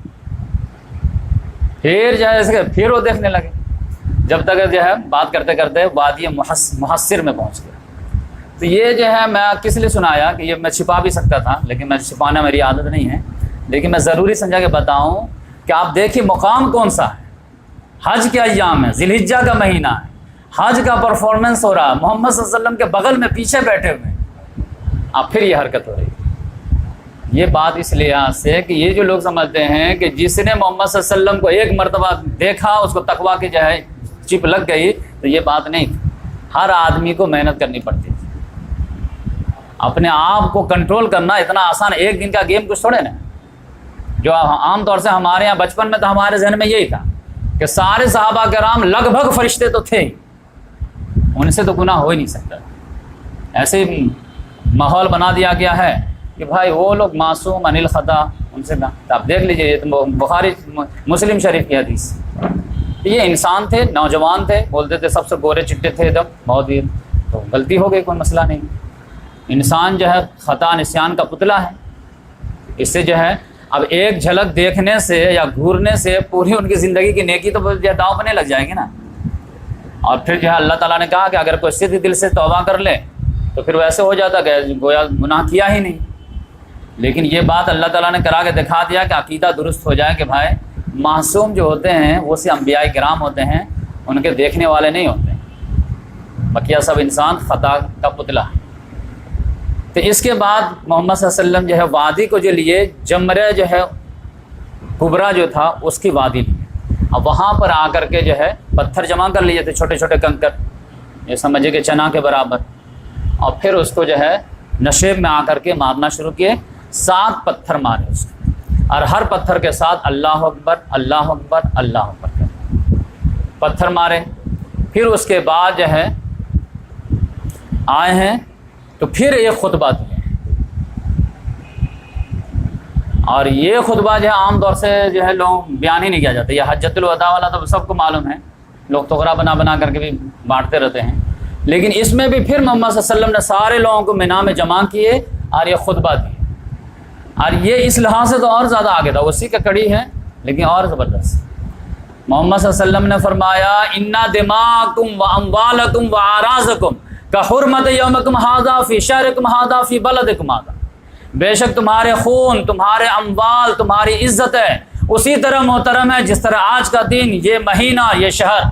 پھر جو ہے ایسے پھر وہ دیکھنے لگے، جب تک جو ہے بات کرتے کرتے وادی محصر میں پہنچ گیا۔ تو یہ جو ہے میں کس لیے سنایا کہ یہ میں چھپا بھی سکتا تھا، لیکن میں چھپانا میری عادت نہیں ہے، لیکن میں ضروری سمجھا کہ بتاؤں کہ آپ دیکھیے مقام کون سا ہے، حج کے ایام ہے، ذی الحجہ کا مہینہ ہے، حج کا پرفارمنس ہو رہا ہے، محمد صلی اللہ علیہ وسلم کے بغل میں پیچھے بیٹھے ہوئے ہیں، اب پھر یہ حرکت ہو رہی ہے۔ یہ بات اس لحاظ سے کہ یہ جو لوگ سمجھتے ہیں کہ جس نے محمد صلی اللہ علیہ وسلم کو ایک مرتبہ دیکھا اس کو تقویٰ کی جو ہے چپ لگ گئی، تو یہ بات نہیں تھی۔ ہر آدمی کو محنت کرنی پڑتی تھی، اپنے آپ کو کنٹرول کرنا اتنا آسان، ایک دن کا گیم کچھ تھوڑے نا، جو عام طور سے ہمارے یہاں بچپن میں تو ہمارے ذہن میں یہی تھا کہ سارے صحابہ کرام لگ بھگ فرشتے تو تھے ہی، ان سے تو گناہ ہو ہی نہیں سکتا۔ ایسے ماحول بنا دیا گیا ہے کہ بھائی وہ لوگ معصوم عن الخطا، ان سے آپ دیکھ لیجئے، یہ تو بخاری مسلم شریف کی حدیث۔ یہ انسان تھے، نوجوان تھے، بولتے تھے سب سے گورے چٹے تھے، جب بہت ہی تو غلطی ہو گئی، کوئی مسئلہ نہیں۔ انسان جو ہے خطا نسیان کا پتلا ہے، اس سے جو ہے اب ایک جھلک دیکھنے سے یا گھورنے سے پوری ان کی زندگی کی نیکی تو داؤ پہ لگ جائے گی نا۔ اور پھر جو ہے اللہ تعالیٰ نے کہا کہ اگر کوئی صدق دل سے توبہ کر لے تو پھر ویسے ہو جاتا کہ گویا گناہ کیا ہی نہیں۔ لیکن یہ بات اللہ تعالیٰ نے کرا کے دکھا دیا کہ عقیدہ درست ہو جائے کہ بھائی معصوم جو ہوتے ہیں وہ سے انبیاء کرام ہوتے ہیں، ان کے دیکھنے والے نہیں ہوتے، بقیہ سب انسان خطا کا پتلا ہے۔ تو اس کے بعد محمد صلی اللہ علیہ وسلم جو ہے وادی کو جو لیے، جمرہ جو ہے کبرا جو تھا اس کی وادی لی، اب وہاں پر آ کر کے جو ہے پتھر جمع کر لیے تھے، چھوٹے چھوٹے کنکر، یہ سمجھے کہ چنا کے برابر، اور پھر اس کو جو ہے نشیب میں آ کر کے مارنا شروع کیے۔ 7 پتھر مارے اس کو، اور ہر پتھر کے ساتھ اللہ اکبر اللہ اکبر اللہ اکبر کر پتھر مارے۔ پھر اس کے بعد جو ہے آئے ہیں تو پھر ایک خطبہ دیے، اور یہ خطبہ جو ہے عام طور سے جو ہے لوگ بیان ہی نہیں کیا جاتا، یہ حجۃ الوداع والا تو سب کو معلوم ہے، لوگ تغرا بنا بنا کر کے بھی بانٹتے رہتے ہیں، لیکن اس میں بھی پھر محمد صلی اللہ علیہ وسلم نے سارے لوگوں کو مینا میں جمع کیے اور یہ خطبہ دیے، اور یہ اس لحاظ سے تو اور زیادہ آگے تھا، اسی کا کڑی ہے لیکن اور زبردست۔ محمد صلی اللہ علیہ وسلم نے فرمایا اِنَّ دِمَاءَكُمْ وَأَمْوَالَكُمْ وَأَعْرَاضَكُمْ كَحُرْمَتِ يَوْمِكُمْ هَذَا فِي شَهْرِكُمْ هَذَا فِي بَلَدِكُمْ هَذَا، بے شک تمہارے خون، تمہارے اموال، تمہاری عزت ہے اسی طرح محترم ہے جس طرح آج کا دن، یہ مہینہ، یہ شہر۔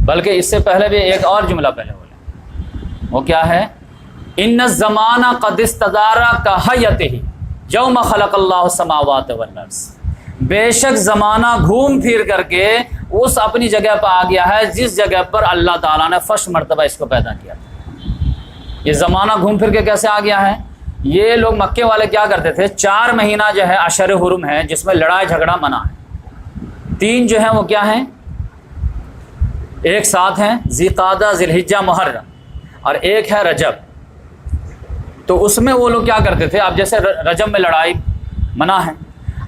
بلکہ اس سے پہلے بھی ایک اور جملہ پہلے بولے، وہ کیا ہے؟ ان الزمان قد استدار کہیتہ یوم خلق اللہ السماوات والارض، بے شک زمانہ گھوم پھر کر کے اس اپنی جگہ پہ آ گیا ہے جس جگہ پر اللہ تعالیٰ نے فرسٹ مرتبہ اس کو پیدا کیا تھا۔ یہ زمانہ گھوم پھر کے کیسے آ گیا ہے؟ یہ لوگ مکے والے کیا کرتے تھے، 4 مہینہ جو ہے اشر حرم ہے جس میں لڑائی جھگڑا منع ہے، 3 جو ہیں وہ کیا ہیں، ایک ساتھ ہیں ذی قعدہ، ذی الحجہ، محرم، اور ایک ہے رجب۔ تو اس میں وہ لوگ کیا کرتے تھے، اب جیسے رجب میں لڑائی منع ہے،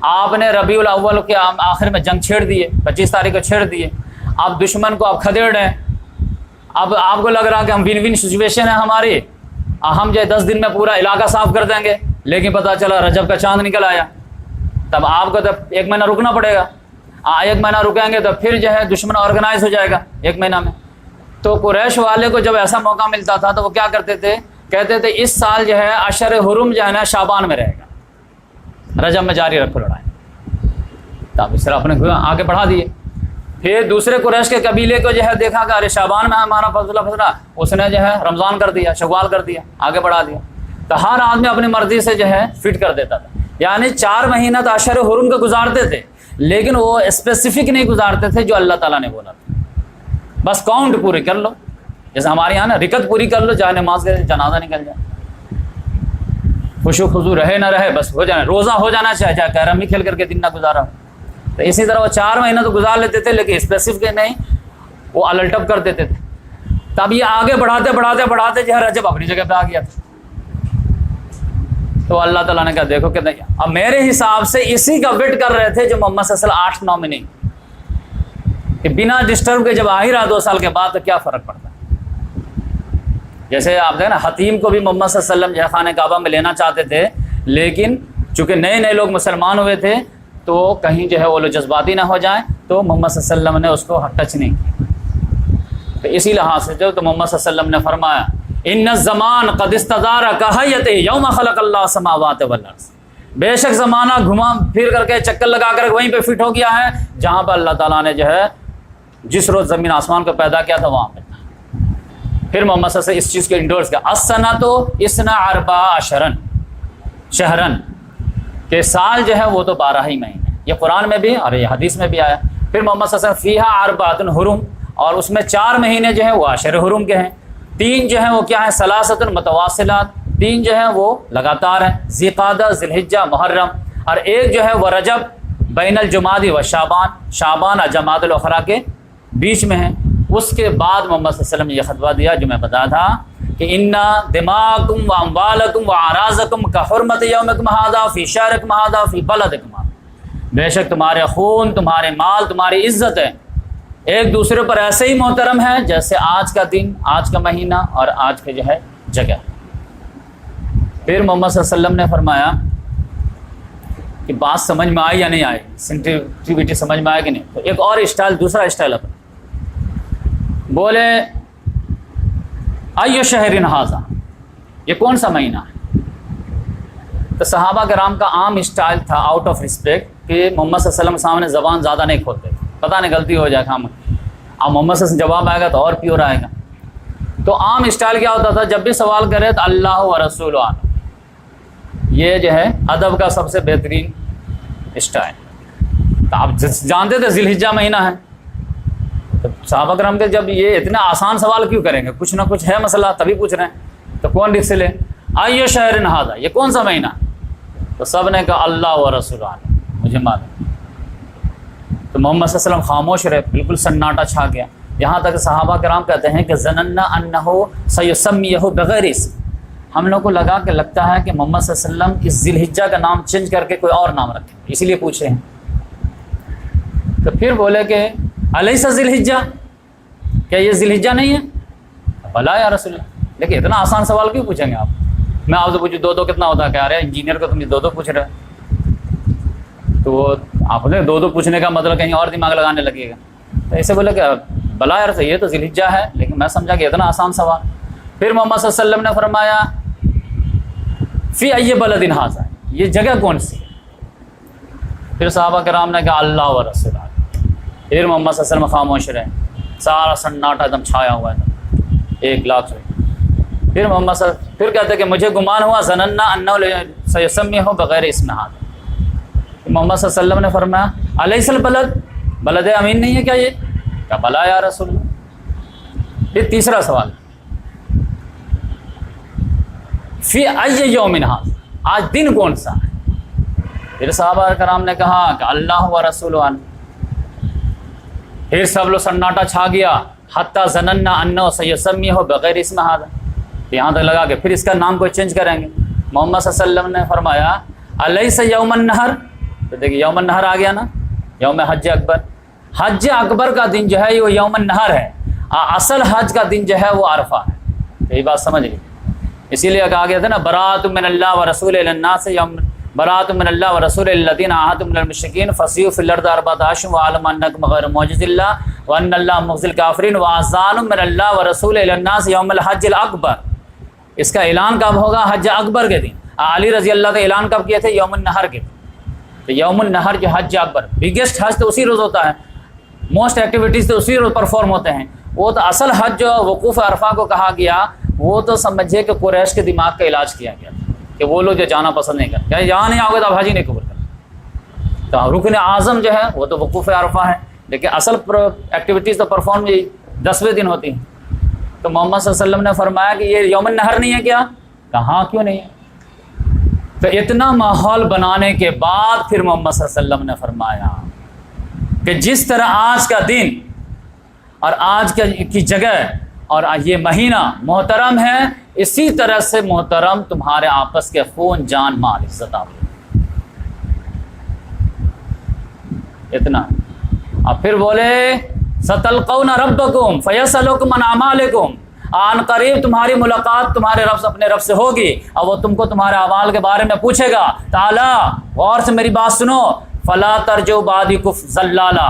آپ نے ربیع الاول کے آخر میں جنگ چھیڑ دیے، 25 تاریخ کو چھیڑ دیے، اب دشمن کو آپ کھدیڑ رہے ہیں، اب آپ کو لگ رہا کہ ہم ون ون سچویشن ہے ہماری، ہم جو 10 دن میں پورا علاقہ صاف کر دیں گے، لیکن پتہ چلا رجب کا چاند نکل آیا، تب آپ کو تب 1 مہینہ رکنا پڑے گا، 1 مہینہ رکیں گے تو پھر جو ہے دشمن آرگنائز ہو جائے گا 1 مہینہ میں۔ تو قریش والے کو جب ایسا موقع ملتا تھا تو وہ کیا کرتے تھے، کہتے تھے اس سال جو ہے اشر حرم جو ہے نا شعبان میں رہے گا، رجب میں جاری رکھو لڑائی، تب اس طرح اپنے آگے بڑھا دیے۔ پھر دوسرے قریش کے قبیلے کو جو ہے دیکھا کہ ارے شعبان میں ہمارا فضلہ، اس نے جو ہے رمضان کر دیا، شوال کر دیا، آگے بڑھا دیا۔ تو ہر آدمی اپنی مرضی سے جو ہے فٹ کر دیتا تھا، یعنی 4 مہینہ تو اشر حرم کو گزارتے تھے، لیکن وہ اسپیسیفک نہیں گزارتے تھے جو اللہ تعالیٰ نے بولا تھا، بس کاؤنٹ پوری کر لو، جیسے ہمارے یہاں نا رکعت پوری کر لو، چاہے نماز کے جنازہ نکل جائے، خوشو خضو رہے نہ رہے، بس ہو جانا، روزہ ہو جانا چاہے کیرم ہی کھیل کر کے دن نہ گزارا۔ تو اسی طرح وہ 4 مہینہ تو گزار لیتے تھے، لیکن اسپیسیفک نہیں، وہ الٹپ کر دیتے تھے۔ تب یہ آگے بڑھاتے بڑھاتے بڑھاتے جو ہے رجب اپنی جگہ پہ آ گیا تھا۔ تو اللہ تعالیٰ نے کہا دیکھو کہ اب میرے حساب سے اسی کا ویٹ کر رہے تھے جو محمد صلی اللہ علیہ وسلم 8-9 میں نہیں، کہ بنا ڈسٹرب کے جب آ ہی رہا 2 سال کے بعد تو کیا فرق پڑتا ہے۔ جیسے آپ دیکھیں نا، حتیم کو بھی محمد صلی اللہ علیہ وسلم جو ہے خانہ کعبہ میں لینا چاہتے تھے، لیکن چونکہ نئے لوگ مسلمان ہوئے تھے تو کہیں جو ہے وہ لوگ جذباتی نہ ہو جائیں، تو محمد صلی اللہ علیہ وسلم نے اس کو ٹچ نہیں کیا۔ تو اسی لحاظ سے جو تو محمد صلی اللہ علیہ وسلم نے فرمایا ان الزمان قد استدار کہیت یوم خلق اللہ السماوات والارض، بے شک زمانہ گھما پھر کر کے چکر لگا کر وہیں پہ فٹ ہو گیا ہے جہاں پہ اللہ تعالیٰ نے جو ہے جس روز زمین آسمان کو پیدا کیا تھا وہاں پہ۔ پھر محمد صلی اللہ علیہ وسلم اس چیز کو انڈورس کیا، السنۃ 12 شہرن، کہ سال جو ہے وہ تو 12 ہی مہینے، یہ قرآن میں بھی اور یہ حدیث میں بھی آیا۔ پھر محمد صلی اللہ علیہ وسلم فیہا 4 حرم، اور اس میں 4 مہینے جو ہیں وہ اشر حرم کے ہیں، 3 جو ہیں وہ کیا ہیں ثلاثۃ متواصلات، 3 جو ہیں وہ لگاتار ہیں، ذی قعدہ، ذی الحجہ، محرم، اور ایک جو ہے وہ رجب بین الجمادی و شعبان اور جمادی الاخری کے بیچ میں ہیں۔ اس کے بعد محمد صلی اللہ علیہ وسلم نے یہ خطبہ دیا جو میں بتایا تھا کہ انا دماءکم و اموالکم و اعراضکم کحرمت یومکم ھذا فی شہرکم ھذا فی بلدکم ھذا، بے شک تمہارے خون، تمہارے مال، تمہاری عزت ہے ایک دوسرے پر ایسے ہی محترم ہے جیسے آج کا دن، آج کا مہینہ اور آج کے جو ہے جگہ۔ پھر محمد صلی اللہ علیہ وسلم نے فرمایا کہ بات سمجھ میں آئی یا نہیں آئی، سینسٹیوٹی سمجھ میں آئے کہ نہیں، تو ایک اور اسٹائل، دوسرا اسٹائل اپنا بولے ایو شہر ھذا، یہ کون سا مہینہ ہے؟ تو صحابہ کرام کا عام اسٹائل تھا آؤٹ آف رسپیکٹ کہ محمد صلی اللہ علیہ وسلم کے سامنے زبان زیادہ نہیں کھولتے، پتہ نہیں غلطی ہو جائے ہم، اب محمد صلی اللہ علیہ وسلم جواب آئے گا تو اور پیور آئے گا۔ تو عام اسٹائل کیا ہوتا تھا، جب بھی سوال کرے تو اللہ و رسول عالم، یہ جو ہے ادب کا سب سے بہترین اسٹائل۔ تو آپ جانتے تھے ذی الحجہ مہینہ ہے، تو صحابہ کرام کے جب یہ اتنا آسان سوال کیوں کریں گے، کچھ نہ کچھ ہے مسئلہ تبھی پوچھ رہے ہیں، تو کون لکھ سے لے ایو شہر ھذا، یہ کون سا مہینہ؟ تو سب نے کہا اللہ و رسول عالم، مجھے معلوم۔ تو محمد صلی اللہ علیہ وسلم خاموش رہے، بالکل سناٹا چھا گیا، یہاں تک صحابہ کرام کہتے ہیں کہ ظننا انہ سیسمیہ بغیر اسم، ہم لوگ کو لگا کہ لگتا ہے کہ محمد صلی اللہ علیہ وسلم اس ذی الحجہ کا نام چینج کر کے کوئی اور نام رکھے، اسی لیے پوچھ رہے ہیں۔ تو پھر بولے کہ الیس ذی الحجہ، کیا یہ ذی الحجہ نہیں ہے؟ بلا یا رسول اللہ، لیکن اتنا آسان سوال کیوں پوچھیں گے آپ؟ میں آپ سے پوچھوں 2 کتنا ہوتا ہے، کہہ رہے ہیں انجینئر کو تم 2 پوچھ رہے ہو، تو آپ نے 2 پوچھنے کا مطلب کہیں اور دماغ لگانے لگے گا، تو ایسے بولے کہ بلا یار یہ تو ذی الحجہ ہے، لیکن میں سمجھا کہ اتنا آسان سوال۔ پھر محمد صلی اللہ علیہ وسلم نے فرمایا فی ای بلد ھذا، یہ جگہ کون سی ہے؟ پھر صحابہ کرام نے کہا اللہ و رسول اللہ۔ پھر محمد صلی اللہ علیہ وسلم خاموش رہے، سارا سناٹا ایک دم چھایا ہوا ہے، 1 لاکھ سے۔ پھر محمد صلی اللہ علیہ وسلم پھر کہتے کہ مجھے گمان ہوا ظننا انہ سیسمیہ بغیر اسم ھذا، محمد صلی اللہ علیہ وسلم نے فرمایا الیس البلد، بلد امین نہیں ہے کیا یہ؟ کہا بلا یا رسول اللہ۔ پھر تیسرا سوال فی ای یوم ھذا، آج دن کون سا ہے؟ پھر صحابہ کرام نے کہا کہ اللہ و رسول عالم۔ پھر سب لوگ سناٹا چھا گیا، حتی ظننا انہ سیسمیہ بغیر اسم ھذا، یہاں تک لگا کہ پھر اس کا نام کوئی چینج کریں گے۔ محمد صلی اللہ علیہ وسلم نے فرمایا الیس یوم النحر، تو دیکھیے یوم النحر آ گیا نا، یوم حج اکبر۔ حج اکبر کا دن جو ہے وہ یوم النحر ہے، اصل حج کا دن جو ہے وہ عرفہ ہے۔ یہی بات سمجھ گئی، اسی لیے کہا گیا تھا نا برات من اللہ و رسول الناس یوم، برات من اللہ و رسول الذین عاہدتم من المشرکین فسیحوا فی الارض اربعۃ اشہر واعلموا انکم غیر معجز اللہ وان اللہ مخزی الکافرین واذان من اللہ و رسول الناس یوم الحج الاکبر۔ اس کا اعلان کب ہوگا؟ حج اکبر کے دن۔ علی رضی اللہ کا اعلان کب کیے تھے؟ یوم النحر کے دن۔ تو یوم النحر جو حج اکبر، بگیسٹ حج تو اسی روز ہوتا ہے، موسٹ ایکٹیویٹیز تو اسی روز پرفارم ہوتے ہیں۔ وہ تو اصل حج جو وقوف عرفہ کو کہا گیا، وہ تو سمجھے کہ قریش کے دماغ کا علاج کیا گیا کہ وہ لوگ جو جانا پسند نہیں کرتے، یہاں نہیں آؤ گے تو آپ حج ہی نہیں قبول کرتے۔ تو رکن اعظم جو ہے وہ تو وقوف عرفہ ہے، لیکن اصل ایکٹیویٹیز تو پرفارم یہی 10ویں دن ہوتی ہیں۔ تو محمد صلی اللہ علیہ وسلم نے فرمایا کہ یہ یوم النحر نہیں ہے کیا؟ کہاں کیوں نہیں ہے؟ تو اتنا ماحول بنانے کے بعد پھر محمد صلی اللہ علیہ وسلم نے فرمایا کہ جس طرح آج کا دن اور آج کی جگہ اور یہ مہینہ محترم ہے، اسی طرح سے محترم تمہارے آپس کے خون جان مال عزت آبرو۔ اتنا۔ اب پھر بولے ستلقون ربکم فیسألکم عن اعمالکم، آن قریب تمہاری ملاقات تمہارے رب اپنے رب سے ہوگی اور وہ تم کو تمہارے اعمال کے بارے میں پوچھے گا۔ تعالیٰ غور سے میری بات سنو، فلا ترجعوا بعدی کفر ضلالا،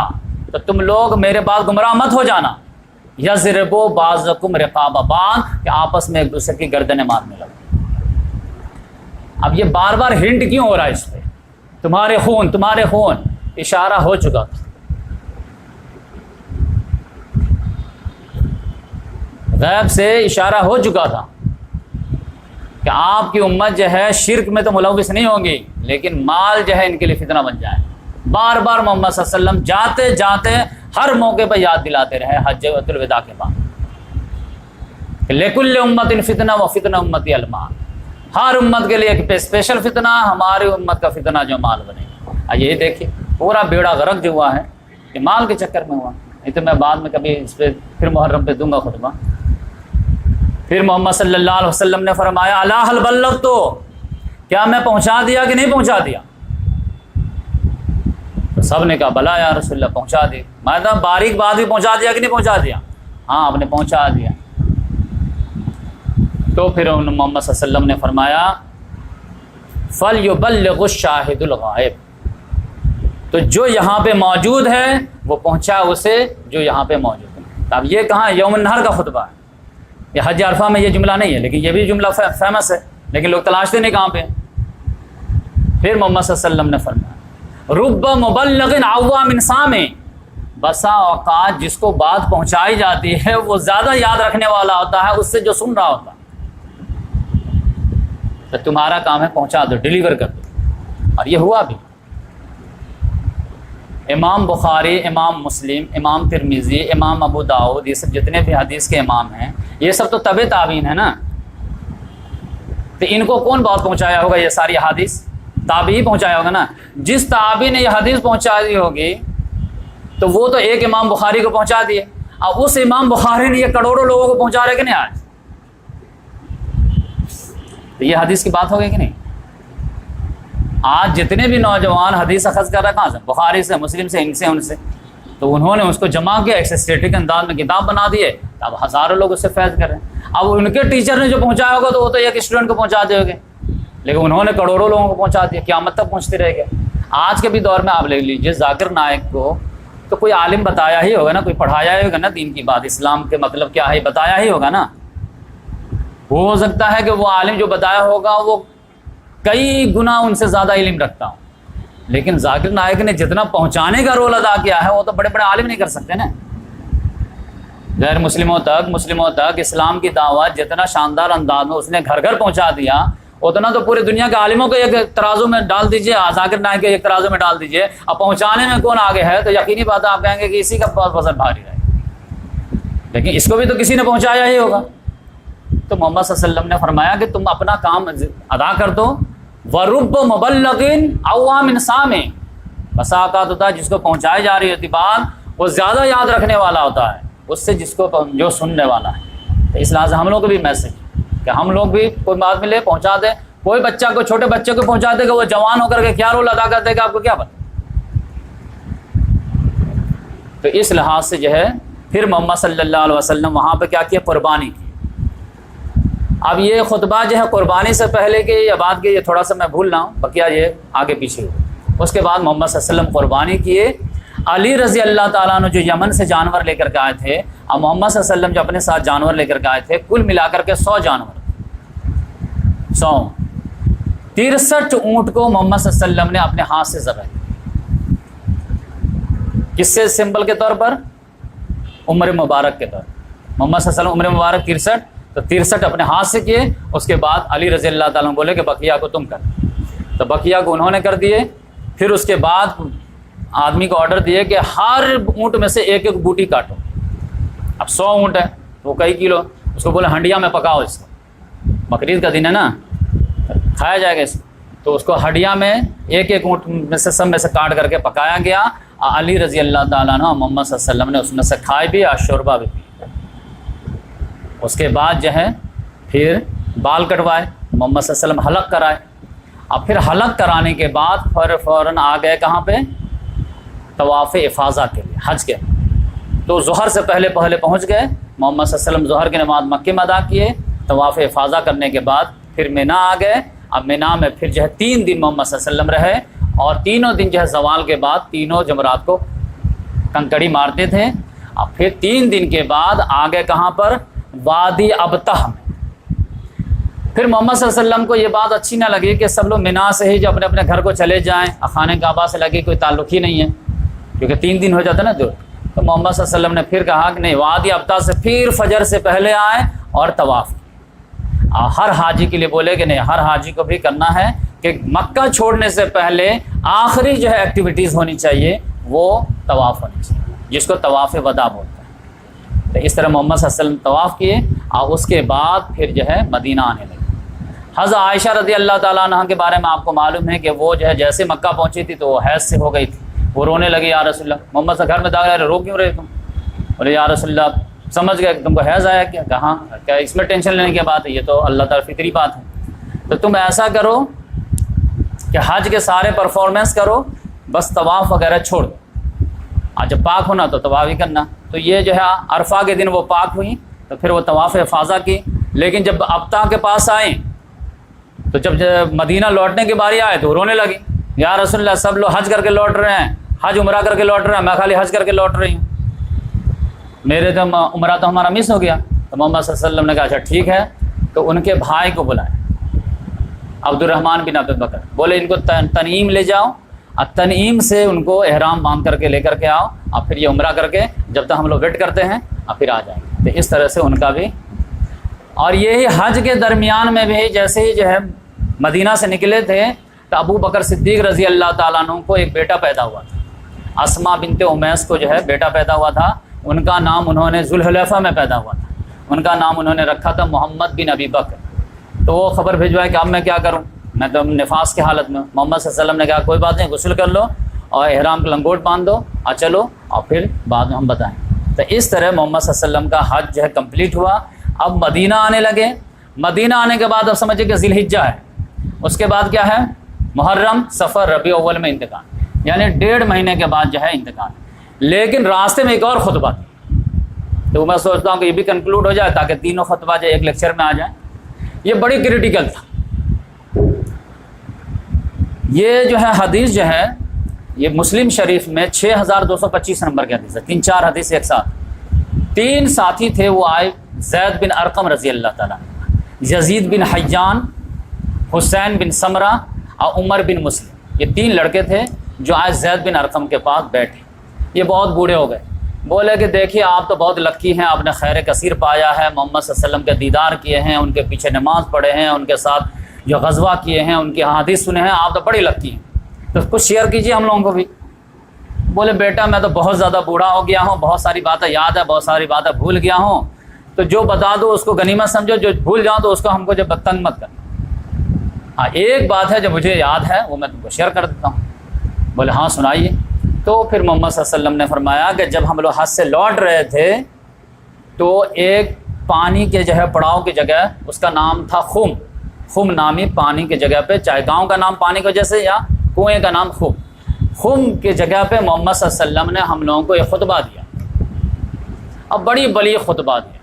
تو تم لوگ میرے بعد گمراہ مت ہو جانا۔ یضربوا بعضکم رقاب بعض، کہ آپس میں ایک دوسرے کی گردنیں مارنے لگو۔ اب یہ بار بار ہنٹ کیوں ہو رہا ہے اس پہ؟ تمہارے خون، تمہارے خون، اشارہ ہو چکا تھا، غیب سے اشارہ ہو چکا تھا کہ آپ کی امت جو ہے شرک میں تو ملوث نہیں ہوگی، لیکن مال جو ہے ان کے لیے فتنہ بن جائے۔ بار بار محمد صلی اللہ علیہ وسلم جاتے جاتے ہر موقع پہ یاد دلاتے رہے حجۃ الوداع کے بعد کہ لکل امت فتنہ و فتنہ امتی المال، ہر امت کے لیے ایک اسپیشل فتنہ، ہماری امت کا فتنہ جو مال بنے گا۔ یہی دیکھیے پورا بیڑا غرق جو ہوا ہے یہ مال کے چکر میں ہوا۔ نہیں تو میں بعد میں کبھی اس پہ پھر محرم پہ دوں گا خطبہ۔ پھر محمد صلی اللہ علیہ وسلم نے فرمایا الا هل بلغت، کیا میں پہنچا دیا کہ نہیں پہنچا دیا؟ تو سب نے کہا بلا یا رسول اللہ، پہنچا دی۔ میں تو باریک بات بھی پہنچا دیا کہ نہیں پہنچا دیا؟ ہاں آپ نے پہنچا دیا۔ تو پھر محمد صلی اللہ علیہ وسلم نے فرمایا فَلْيُبَلِّغُ الشَّاهِدُ الْغَائِبُ، تو جو یہاں پہ موجود ہے وہ پہنچا اسے جو یہاں پہ موجود ہے۔ اب یہ کہاں یوم النحر کا خطبہ ہے، یہ حج عرفہ میں یہ جملہ نہیں ہے، لیکن یہ بھی جملہ فیمس ہے، لیکن لوگ تلاشتے نہیں کہاں پہ۔ پھر محمد صلی اللہ علیہ وسلم نے فرمایا رب مبلغ عوا من سامع، بسا اوقات جس کو بات پہنچائی جاتی ہے وہ زیادہ یاد رکھنے والا ہوتا ہے اس سے جو سن رہا ہوتا ہے۔ تو تمہارا کام ہے پہنچا دو، ڈیلیور کر دو، اور یہ ہوا بھی۔ امام بخاری، امام مسلم، امام ترمذی، امام ابو داؤد، یہ سب جتنے بھی حدیث کے امام ہیں یہ سب تو تبع تابعین ہیں نا، تو ان کو کون بات پہنچایا ہوگا؟ یہ ساری حدیث تابعی پہنچایا ہوگا نا۔ جس تابعی نے یہ حدیث پہنچا دی ہوگی تو وہ تو ایک امام بخاری کو پہنچا دیے، اب اس امام بخاری نے یہ کروڑوں لوگوں کو پہنچا رہے کہ نہیں آج؟ تو یہ حدیث کی بات ہوگی کہ نہیں؟ آج جتنے بھی نوجوان حدیث اخذ کر رہے ہیں کہاں سے؟ بخاری سے، مسلم سے، ان سے، ان سے، تو انہوں نے اس کو جمع کیا، ایک سسٹیٹک انداز میں کتاب بنا دیے، اب ہزاروں لوگ اس سے فیض کر رہے ہیں۔ اب ان کے ٹیچر نے جو پہنچایا ہوگا تو وہ تو ایک اسٹوڈنٹ کو پہنچا دے ہوگے، لیکن انہوں نے کروڑوں لوگوں کو پہنچا دیا، قیامت تک پہنچتے رہے گا۔ آج کے بھی دور میں آپ لے لیجیے ذاکر نائک کو تو کوئی عالم بتایا ہی ہوگا نا، کوئی پڑھایا ہی ہوگا نا، دین کی بات، اسلام کے مطلب کیا ہے بتایا ہی ہوگا نا۔ ہو سکتا ہے کہ وہ عالم جو بتایا ہوگا وہ کئی گنا ان سے زیادہ علم رکھتا ہوں، لیکن ذاکر نائک نے جتنا پہنچانے کا رول ادا کیا ہے وہ تو بڑے بڑے عالم نہیں کر سکتے نا۔ غیر مسلموں تک، مسلموں تک اسلام کی دعوت جتنا شاندار انداز میں اس نے گھر گھر پہنچا دیا، اتنا تو پوری دنیا کے عالموں کو ایک ترازو میں ڈال دیجئے، ذاکر نائک کے ایک ترازو میں ڈال دیجئے، اب پہنچانے میں کون آگے ہے تو یقینی بات ہے آپ کہیں گے کہ اسی کا وزن بھاری رہے گا، لیکن اس کو بھی تو کسی نے پہنچایا ہی ہوگا۔ تو محمد صلی اللہ علیہ وسلم نے فرمایا کہ تم اپنا کام ادا کر دو، وَرُبَّ مُبَلَّغٍ أَوْعَىٰ مِنْ سَامِعٍ، بسا اوقات ہوتا ہے جس کو پہنچائی جا رہی ہوتی بات وہ زیادہ یاد رکھنے والا ہوتا ہے اس سے جس کو جو سننے والا ہے۔ تو اس لحاظ سے ہم لوگ کو بھی میسج کہ ہم لوگ بھی کوئی بات ملے پہنچا دیں، کوئی بچہ کو چھوٹے بچے کو پہنچا دے گا، وہ جوان ہو کر کے کیا رول ادا کر دے گا آپ کو کیا پتہ۔ تو اس لحاظ سے جو ہے پھر محمد صلی اللہ علیہ وسلم وہاں پہ کیا کیا، قربانی کی۔ اب یہ خطبہ جو ہے قربانی سے پہلے کے یا بعد کے یہ تھوڑا سا میں بھول رہا ہوں، بقیہ یہ آگے پیچھے ہو۔ اس کے بعد محمد صلی اللہ علیہ وسلم قربانی کیے۔ علی رضی اللہ تعالیٰ عنہ جو یمن سے جانور لے کر کے آئے تھے، اور محمد صلی اللہ علیہ وسلم جو اپنے ساتھ جانور لے کر کے آئے تھے، کل ملا کر کے 100 جانور، 63 اونٹ کو محمد صلی اللہ علیہ وسلم نے اپنے ہاتھ سے ذبح کیا۔ کس سے؟ سمبل کے طور پر، عمر مبارک کے طور پر۔ محمد صلی اللہ علیہ وسلم عمر مبارک 63، تو 63 اپنے ہاتھ سے کیے۔ اس کے بعد علی رضی اللہ تعالیٰ بولے کہ بقیہ کو تم کر، تو بقیہ کو انہوں نے کر دیے۔ پھر اس کے بعد آدمی کو آرڈر دیے کہ ہر اونٹ میں سے ایک ایک بوٹی کاٹو۔ اب 100 اونٹ ہے وہ کئی کلو، اس کو بولے ہنڈیا میں پکاؤ، اس کو بقرعید کا دن ہے نا، کھایا جائے گا اس کو، تو اس کو ہڈیا میں ایک ایک اونٹ میں سے سب میں سے کاٹ کر کے پکایا گیا۔ علی رضی اللہ تعالیٰ عنہ محمد صلی اللہ علیہ وسلم نے اس میں سے کھائے بھی اور شوربہ بھی پی۔ اس کے بعد جو ہے پھر بال کٹوائے، محمد صلی اللہ علیہ وسلم حلق کرائے، اور پھر حلق کرانے کے بعد فوراً آ گئے کہاں پہ؟ طواف افاضہ کے لیے، حج کے۔ تو ظہر سے پہلے پہنچ گئے، محمد صلی اللہ علیہ وسلم ظہر کی نماز مکے میں ادا کیے، طواف افاضہ کرنے کے بعد پھر مینا آ گئے۔ اب مینا میں پھر جو ہے 3 دن محمد صلی اللہ علیہ وسلم رہے، اور تینوں دن جو ہے زوال کے بعد تینوں جمرات کو کنکڑی مارتے تھے۔ اب پھر 3 دن کے بعد آگے کہاں پر؟ وادی ابتح میں۔ پھر محمد صلی اللہ علیہ وسلم کو یہ بات اچھی نہ لگی کہ سب لوگ مینا سے ہی جو اپنے اپنے گھر کو چلے جائیں، خانہ کعبہ سے لگے کوئی تعلق ہی نہیں ہے، کیونکہ 3 دن ہو جاتا نا دور۔ تو محمد صلی اللہ علیہ وسلم نے پھر کہا کہ نہیں، وادی ابتح سے پھر فجر سے پہلے آئیں اور طواف۔ ہر حاجی کے لیے بولے کہ نہیں، ہر حاجی کو بھی کرنا ہے کہ مکہ چھوڑنے سے پہلے آخری جو ہے ایکٹیویٹیز ہونی چاہیے وہ طواف ہونی چاہیے، جس کو طواف وداع بولتے ہیں۔ تو اس طرح محمد صلی اللہ علیہ وسلم طواف کیے، اور اس کے بعد پھر جو ہے مدینہ آنے لگے۔ حضرت عائشہ رضی اللہ تعالیٰ عنہ کے بارے میں آپ کو معلوم ہے کہ وہ جو ہے جیسے مکہ پہنچی تھی تو وہ حیض سے ہو گئی تھی، وہ رونے لگی، یا رسول اللہ، محمد صلی گھر میں داخل، رو کیوں رہے تم؟ بولے یا رسول اللہ سمجھ گئے کہ تم کو حیض آیا کیا؟ کہاں، کیا اس میں ٹینشن لینے کی بات ہے، یہ تو اللہ تعالیٰ فطری بات ہے۔ تو تم ایسا کرو کہ حج کے سارے پرفارمنس کرو، بس طواف وغیرہ چھوڑ دو، آج جب پاک ہونا تو طواف ہی کرنا۔ تو یہ جو ہے عرفہ کے دن وہ پاک ہوئی، تو پھر وہ طواف افاضہ کی۔ لیکن جب ابتح کے پاس آئیں تو جب مدینہ لوٹنے کی باری آئے تو رونے لگی، یا رسول اللہ سب لوگ حج کر کے لوٹ رہے ہیں، حج عمرہ کر کے لوٹ رہے ہیں، میں خالی حج کر کے لوٹ رہی ہوں، میرے تو عمرہ تو ہمارا مس ہو گیا۔ تو محمد صلی اللہ علیہ وسلم نے کہا اچھا ٹھیک ہے، تو ان کے بھائی کو بلائے، عبد الرحمن بن عبد بکر، بولے ان کو تنعیم لے جاؤ، اور تنعیم سے ان کو احرام باندھ کر کے لے کر کے آؤ، اور پھر یہ عمرہ کر کے جب تک ہم لوگ ویٹ کرتے ہیں اور پھر آ جائیں گے۔ تو اس طرح سے ان کا بھی، اور یہی حج کے درمیان میں بھی جیسے ہی جو ہے مدینہ سے نکلے تھے تو ابو بکر صدیق رضی اللہ تعالیٰ عنہ کو ایک بیٹا پیدا ہوا تھا، اسماء بنت امیس کو جو ہے بیٹا پیدا ہوا تھا، ان کا نام انہوں نے ذوالحلیفہ میں پیدا ہوا تھا، ان کا نام انہوں نے رکھا تھا محمد بن ابی بکر۔ تو وہ خبر بھیجوائے کہ اب میں کیا کروں، میں تو نفاس کی حالت میں۔ محمد صلی اللہ علیہ وسلم نے کہا کوئی بات نہیں، غسل کر لو اور احرام کا لنگوٹ باندھ دو اور چلو، اور پھر بعد میں ہم بتائیں۔ تو اس طرح محمد صلی اللہ علیہ وسلم کا حج جو ہے کمپلیٹ ہوا۔ اب مدینہ آنے لگے، مدینہ آنے کے بعد اب سمجھے کہ ذی الحجہ ہے، اس کے بعد کیا ہے؟ محرم، صفر، ربیع اول میں انتقال، یعنی 1.5 مہینے کے بعد جو ہے انتقال۔ لیکن راستے میں ایک اور خطبہ تھا، تو میں سوچتا ہوں کہ یہ بھی کنکلوڈ ہو جائے تاکہ تینوں خطبہ جو ایک لیکچر میں آ جائیں۔ یہ بڑی کریٹیکل تھا۔ یہ جو ہے حدیث جو ہے یہ مسلم شریف میں 6225 نمبر کی حدیث ہے، 3-4 حدیث ایک ساتھ۔ 3 ساتھی تھے، وہ آئے، زید بن ارقم رضی اللہ تعالیٰ، یزید بن حیان، حسین بن سمرہ اور عمر بن مسلم، یہ 3 لڑکے تھے جو آج زید بن ارقم کے پاس بیٹھے۔ یہ بہت بوڑھے ہو گئے، بولے کہ دیکھیے آپ تو بہت لکی ہیں، آپ نے خیر کثیر پایا ہے، محمد صلی اللہ علیہ وسلم کے دیدار کیے ہیں، ان کے پیچھے نماز پڑھے ہیں، ان کے ساتھ جو غزوہ کیے ہیں ان کی احادیث سنے ہیں آپ تو بڑی لگتی ہیں، تو کچھ شیئر کیجیے ہم لوگوں کو بھی۔ بولے بیٹا میں تو بہت زیادہ بوڑھا ہو گیا ہوں، بہت ساری باتیں یاد ہے، بہت ساری باتیں بھول گیا ہوں، تو جو بتا دو اس کو غنیمت سمجھو، جو بھول جاؤں تو اس کو ہم کو جب تنگ مت کرنا۔ ہاں ایک بات ہے جو مجھے یاد ہے وہ میں تم کو شیئر کر دیتا ہوں۔ بولے ہاں سنائیے۔ تو پھر محمد صلی اللہ علیہ وسلم نے فرمایا کہ جب ہم لوگ حج سے لوٹ رہے تھے تو ایک پانی کے جو ہے پڑاؤ کی جگہ، اس کا نام تھا خم، خم نامی پانی کی جگہ پہ، چاہے گاؤں کا نام پانی کی وجہ سے یا کنویں کا نام خم، خم کی جگہ پہ محمد صلی اللہ علیہ وسلم نے ہم لوگوں کو ایک خطبہ دیا۔ اب بڑی بلیغ خطبہ دیا۔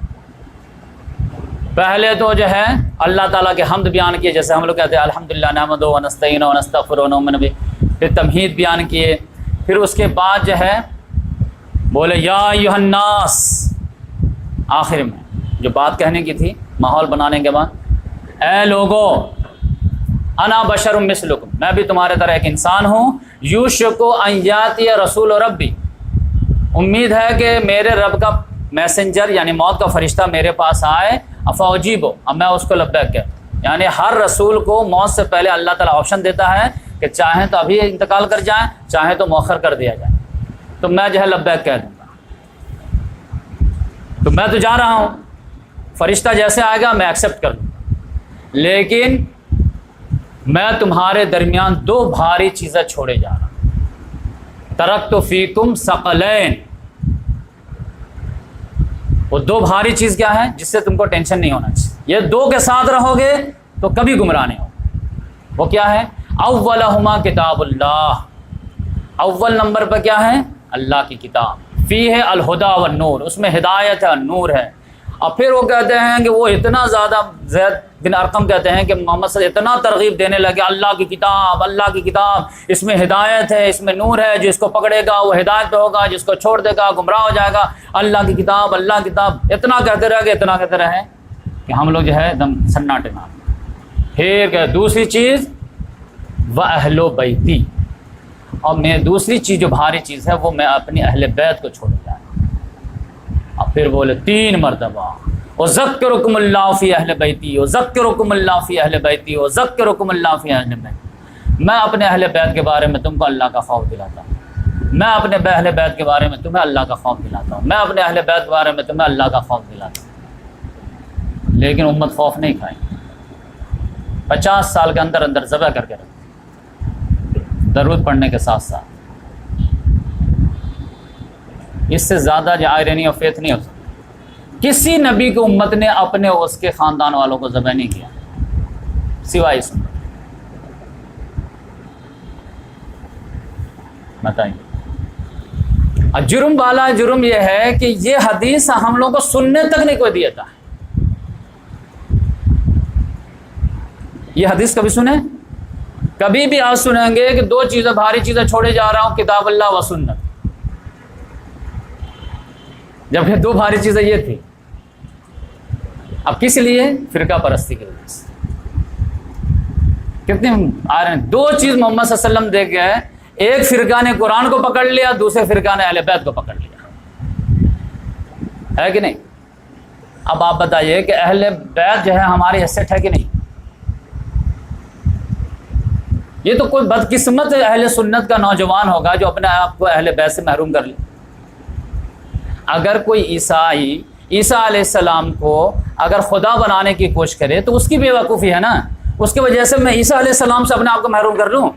پہلے تو جو ہے اللہ تعالیٰ کے حمد بیان کیے، جیسے ہم لوگ کہتے ہیں الحمدللہ نحمدہ و نستعینہ و نستغفرہ و نؤمن بہ، پھر تمہید بیان کیے، پھر اس کے بعد جو ہے بولے یا ایھا الناس، آخر میں جو بات کہنے کی تھی ماحول بنانے کے بعد، اے لوگو انا بشر مثلکم، میں بھی تمہارے طرح ایک انسان ہوں، یوشک ان یاتی رسول ربی، امید ہے کہ میرے رب کا میسنجر یعنی موت کا فرشتہ میرے پاس آئے، افاجیبو، اب میں اس کو لبیک کہتا، یعنی ہر رسول کو موت سے پہلے اللہ تعالیٰ آپشن دیتا ہے کہ چاہیں تو ابھی انتقال کر جائیں، چاہیں تو مؤخر کر دیا جائے، تو میں جو ہے لبیک کہہ دوں گا۔ تو میں تو جا رہا ہوں، فرشتہ جیسے آئے گا میں ایکسیپٹ کر لوں گا، لیکن میں تمہارے درمیان دو بھاری چیزیں چھوڑے جا رہا ہوں، ترکت فیکم ثقلین، وہ دو بھاری چیز کیا ہے جس سے تم کو ٹینشن نہیں ہونا چاہیے، یہ دو کے ساتھ رہو گے تو کبھی گمراہ نہیں ہوگا۔ وہ کیا ہے؟ اولہما کتاب اللہ، اول نمبر پہ کیا ہے؟ اللہ کی کتاب، فیہ الہدی والنور، اس میں ہدایت ہے، نور ہے۔ اور پھر وہ کہتے ہیں کہ وہ اتنا زیادہ، زید بن ارقم کہتے ہیں کہ محمد صلی اللہ علیہ وسلم اتنا ترغیب دینے لگے، اللہ کی کتاب، اللہ کی کتاب، اس میں ہدایت ہے، اس میں نور ہے، جس کو پکڑے گا وہ ہدایت پہ ہوگا، جس کو چھوڑ دے گا گمراہ ہو جائے گا، اللہ کی کتاب، اللہ کی کتاب، اتنا کہتے رہے، اتنا کہتے رہے کہ ہم لوگ جو ہے ایک دم سناٹے میں۔ پھر کہ دوسری چیز وَأَهْلُ بَيْتِي، اور میں دوسری چیز جو بھاری چیز ہے وہ میں اپنی اہل بیت کو چھوڑ جائے۔ اور پھر بولے 3 مرتبہ وَذَكِّرُكُمُ اللَّهُ فِي أَهْلِ بَيْتِي وَذَكِّرُكُمُ اللَّهُ فِي أَهْلِ بَيْتِي وَذَكِّرُكُمُ اللَّهُ فِي أَهْلِ بَيْتِي، میں اپنے اہل بیت کے بارے میں تم کو اللہ کا خوف دلاتا ہوں، میں اپنے اہل بیت کے بارے میں تمہیں اللہ کا خوف دلاتا ہوں، میں اپنے اہل بیت کے بارے میں تمہیں اللہ کا خوف دلاتا ہوں۔ لیکن امت خوف نہیں کھائے، 50 سال کے اندر اندر ذبح کر کے رکھتے، درود پڑھنے کے ساتھ ساتھ۔ اس سے زیادہ جو آئرنی آف فیتھ نہیں ہو سکتا۔ کسی نبی کو امت نے اپنے اس کے خاندان والوں کو ذبح نہیں کیا سوائے اس میں۔ بتائیے، اور جرم والا جرم یہ ہے کہ یہ حدیث ہم لوگوں کو سننے تک نہیں کوئی دیتا ہے۔ یہ حدیث کبھی سنیں؟ کبھی بھی آپ سنیں گے کہ 2 چیزیں بھاری چیزیں چھوڑے جا رہا ہوں، کتاب اللہ و سنت، جب یہ 2 بھاری چیزیں یہ تھی۔ اب کس لیے؟ فرقہ پرستی کی وجہ سے۔ کتنے آ رہے ہیں 2 چیز محمد صلی اللہ علیہ وسلم دے گئے، ایک فرقہ نے قرآن کو پکڑ لیا، دوسرے فرقہ نے اہل بیت کو پکڑ لیا، ہے کہ نہیں؟ اب آپ بتائیے کہ اہل بیت جو ہے ہماری حیثیت ہے کہ نہیں؟ یہ تو کوئی بدقسمت اہل سنت کا نوجوان ہوگا جو اپنے آپ کو اہل بیت سے محروم کر لے۔ اگر کوئی عیسیٰ علیہ السلام کو اگر خدا بنانے کی کوشش کرے تو اس کی بے وقوفی ہے نا، اس کی وجہ سے میں عیسیٰ علیہ السلام سے اپنے آپ کو محروم کر لوں؟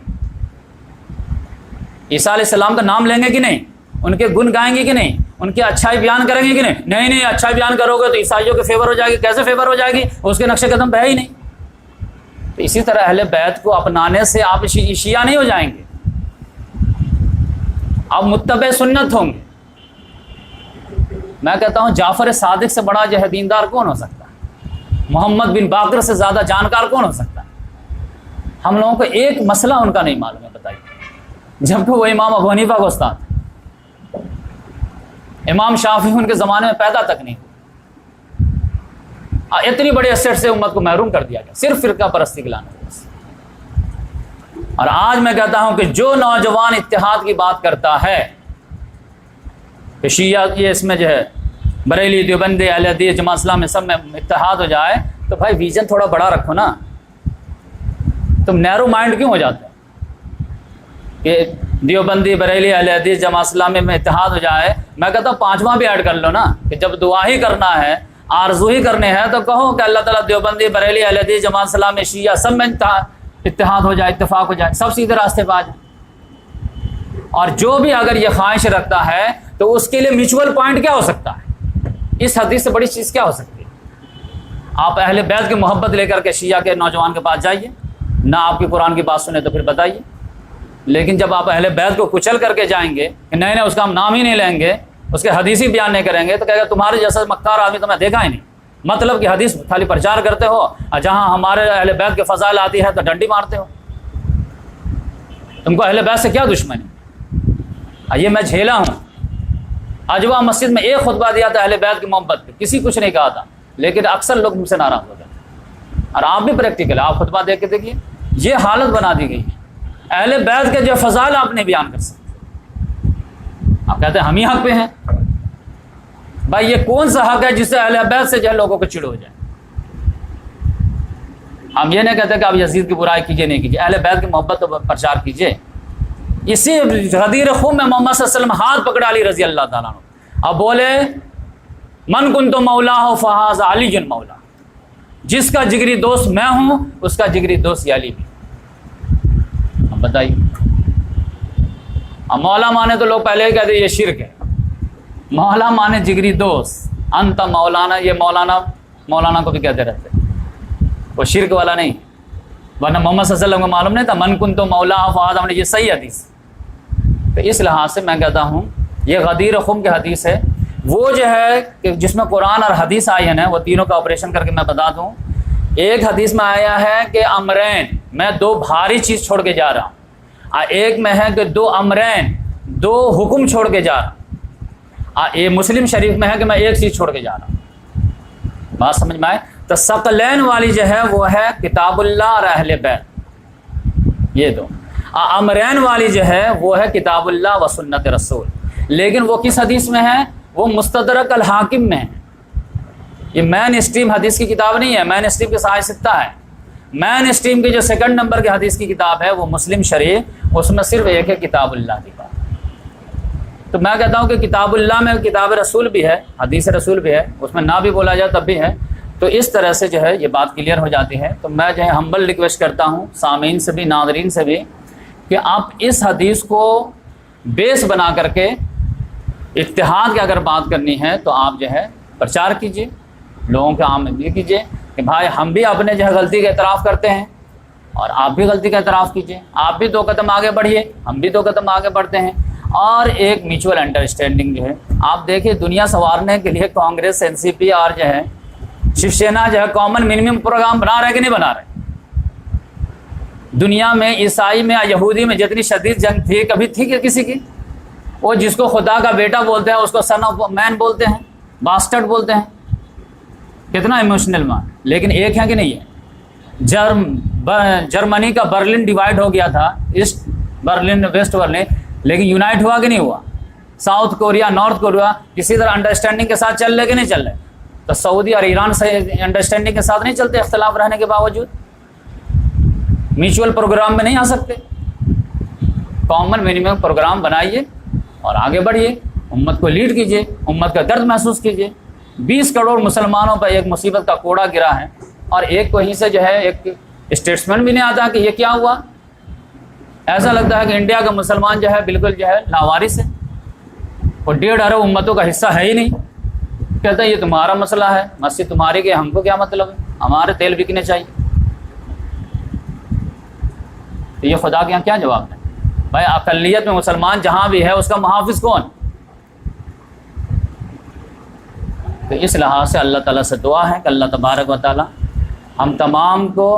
عیسیٰ علیہ السلام کا نام لیں گے کہ نہیں؟ ان کے گن گائیں گے کہ نہیں؟ ان کی اچھائی بیان کریں گے کہ نہیں؟ نہیں، اچھائی بیان کرو گے تو عیسائیوں کے فیور ہو جائے گی۔ کیسے فیور ہو جائے گی؟ اس کے نقش قدم پہ ہی نہیں۔ تو اسی طرح اہل بیت کو اپنانے سے آپ شیعہ نہیں ہو جائیں گے، آپ متبع سنت ہوں گے۔ میں کہتا ہوں جعفر صادق سے بڑا جو ہے دیندار کون ہو سکتا ہے؟ محمد بن باقر سے زیادہ جانکار کون ہو سکتا ہے؟ ہم لوگوں کو ایک مسئلہ ان کا نہیں معلوم ہے، بتائیے، جبکہ وہ امام ابو حنیفہ کا استاد ہے، امام شافعی ان کے زمانے میں پیدا تک نہیں ہوئے، اتنی بڑی اسٹ سے امت کو محروم کر دیا گیا صرف فرقہ پرستی کے لانے سے۔ اور آج میں کہتا ہوں کہ جو نوجوان اتحاد کی بات کرتا ہے کہ شیعہ یہ اس میں جو ہے بریلی، دیوبندی، اہل حدیث، جماعت اسلامی میں سب میں اتحاد ہو جائے، تو بھائی ویژن تھوڑا بڑا رکھو نا۔ تم نیرو مائنڈ کیوں ہو جاتے ہو کہ دیوبندی بریلی اہل حدیث جماعت اسلامی میں اتحاد ہو جائے؟ میں کہتا ہوں پانچواں بھی ایڈ کر لو نا، کہ جب دعا ہی کرنا ہے، آرزو ہی کرنے ہیں، تو کہو کہ اللہ تعالیٰ دیوبندی بریلی اہل حدیث جماعت اسلامی شیعہ سب میں اتحاد ہو جائے، اتفاق ہو جائے، سب سیدھے راستے پہ آ جائے۔ اور جو بھی اگر یہ خواہش رکھتا ہے تو اس کے لیے میوچول پوائنٹ کیا ہو سکتا ہے؟ اس حدیث سے بڑی چیز کیا ہو سکتی ہے؟ آپ اہل بیت کی محبت لے کر کے شیعہ کے نوجوان کے پاس جائیے، نہ آپ کی قرآن کی بات سنیں تو پھر بتائیے۔ لیکن جب آپ اہل بیت کو کچل کر کے جائیں گے کہ نہیں اس کا ہم نام ہی نہیں لیں گے، اس کے حدیثی بیان نہیں کریں گے، تو کہے گا تمہارے جیسا مکار آدمی تو میں دیکھا ہی نہیں۔ مطلب کہ حدیث خالی پرچار کرتے ہو اور جہاں ہمارے اہل بیت کے فضائل آتی ہے تو ڈنڈی مارتے ہو۔ تم کو اہل بیت سے کیا دشمنی؟ یہ میں جھیلا ہوں۔ اجوا مسجد میں ایک خطبہ دیا تھا اہل بیت کی محبت پہ، کسی کچھ نہیں کہا تھا، لیکن اکثر لوگ مجھ سے ناراض ہو گئے۔ اور آپ بھی پریکٹیکل، آپ خطبہ دیکھ کے دیکھیے، یہ حالت بنا دی گئی ہے۔ اہل بیت کے جو فضائل آپ نے بیان کر سکتے، آپ کہتے ہیں ہم ہی حق پہ ہیں۔ بھائی یہ کون سا حق ہے جس سے اہل بیت سے جو ہے لوگوں کو چڑ ہو جائے؟ ہم یہ نہیں کہتے کہ آپ یزید کی برائی کیجیے، نہیں کیجیے، اہل بیت کی محبت تو پرچار کیجیے۔ اسی غدیر خون میں محمد صلی اللہ علیہ وسلم ہاتھ پکڑا علی رضی اللہ تعالیٰ عنہ، اب بولے من کنت مولاہ فہذا علی جن مولا، جس کا جگری دوست میں ہوں اس کا جگری دوست یہ علی بھی۔ اب بتائیے، اب مولا مانے تو لوگ پہلے ہی کہتے یہ شرک ہے، مولا مانے جگری دوست، انت مولانا، یہ مولانا کو بھی کہتے رہتے، وہ شرک والا نہیں، ورنہ محمد صلی اللہ علیہ وسلم کو معلوم نہیں تھا من کنت مولا فہذا، یہ صحیح حدیث۔ تو اس لحاظ سے میں کہتا ہوں یہ غدیر خم کی حدیث ہے، وہ جو ہے کہ جس میں قرآن اور حدیث آئی ہے نا، وہ تینوں کا آپریشن کر کے میں بتا دوں۔ ایک حدیث میں آیا ہے کہ امرین، میں دو بھاری چیز چھوڑ کے جا رہا ہوں، اور ایک میں ہے کہ دو امرین، دو حکم چھوڑ کے جا رہا ہوں، یہ مسلم شریف میں ہے کہ میں ایک چیز چھوڑ کے جا رہا ہوں۔ بات سمجھ میں آئے؟ تو ثقلین والی جو ہے وہ ہے کتاب اللہ اور اہل بیت، یہ دو۔ امرین والی جو ہے وہ ہے کتاب اللہ و سنت رسول، لیکن وہ کس حدیث میں ہے؟ وہ مستدرک الحاکم میں ہے۔ یہ مین اسٹریم حدیث کی کتاب نہیں ہے، مین اسٹریم کے صحیح ستہ ہے۔ مین اسٹریم کی جو سیکنڈ نمبر کی حدیث کی کتاب ہے وہ مسلم شریف، اس میں صرف ایک ہے کتاب اللہ کی بات۔ تو میں کہتا ہوں کہ کتاب اللہ میں کتاب رسول بھی ہے، حدیث رسول بھی ہے، اس میں نہ بھی بولا جائے تب بھی ہے۔ تو اس طرح سے جو ہے یہ بات کلیئر ہو جاتی ہے۔ تو میں جو ہے ہمبل ریکویسٹ کرتا ہوں سامعین سے بھی، ناظرین سے بھی، کہ آپ اس حدیث کو بیس بنا کر کے اتحاد کی اگر بات کرنی ہے تو آپ جو ہے پرچار کیجیے، لوگوں کے عام یہ کیجیے کہ بھائی ہم بھی اپنے جو ہے غلطی کا اعتراف کرتے ہیں اور آپ بھی غلطی کا اعتراف کیجیے، آپ بھی دو قدم آگے بڑھیے، ہم بھی دو قدم آگے بڑھتے ہیں، اور ایک میوچول انڈرسٹینڈنگ جو ہے آپ دیکھیں دنیا سنوارنے کے لیے کانگریس، این سی پی اور جو ہے شیو سینا جو ہے کامن منیمم پروگرام بنا رہے کہ نہیں بنا رہے؟ دنیا میں عیسائی میں یہودی میں جتنی شدید جنگ تھی کبھی تھی کہ کسی کی؟ وہ جس کو خدا کا بیٹا بولتے ہیں اس کو سن آف مین بولتے ہیں، باسٹرڈ بولتے ہیں، کتنا ایموشنل مان۔ لیکن ایک ہے کہ نہیں ہے؟ جرمنی کا برلن ڈیوائڈ ہو گیا تھا، ایسٹ برلن ویسٹ برلن، لیکن یونائٹ ہوا کہ نہیں ہوا؟ ساؤتھ کوریا نارتھ کوریا کسی طرح انڈرسٹینڈنگ کے ساتھ چل رہے کہ نہیں چل رہے؟ تو سعودی اور ایران سے انڈرسٹینڈنگ کے ساتھ نہیں چلتے، اختلاف رہنے کے باوجود میوچول پروگرام میں نہیں آ سکتے۔ کامن منیمم پروگرام بنائیے اور آگے بڑھیے، امت کو لیڈ کیجیے، امت کا درد محسوس کیجیے۔ 20 کروڑ مسلمانوں پر ایک مصیبت کا کوڑا گرا ہے، اور ایک کہیں سے جو ہے ایک اسٹیٹسمنٹ بھی نہیں آتا کہ یہ کیا ہوا۔ ایسا لگتا ہے کہ انڈیا کا مسلمان جو ہے بالکل جو ہے لاوارث ہے، اور 1.5 ارب امتوں کا حصہ ہے ہی نہیں۔ کہتا ہے یہ تمہارا مسئلہ ہے، مسجد تمہاری کہ ہم کو کیا مطلب ہے، ہمارے تیل بکنے چاہیے۔ تو یہ خدا کے یہاں کیا جواب ہے؟ بھائی اقلیت میں مسلمان جہاں بھی ہے اس کا محافظ کون؟ تو اس لحاظ سے اللہ تعالیٰ سے دعا ہے کہ اللہ تبارک و تعالیٰ ہم تمام کو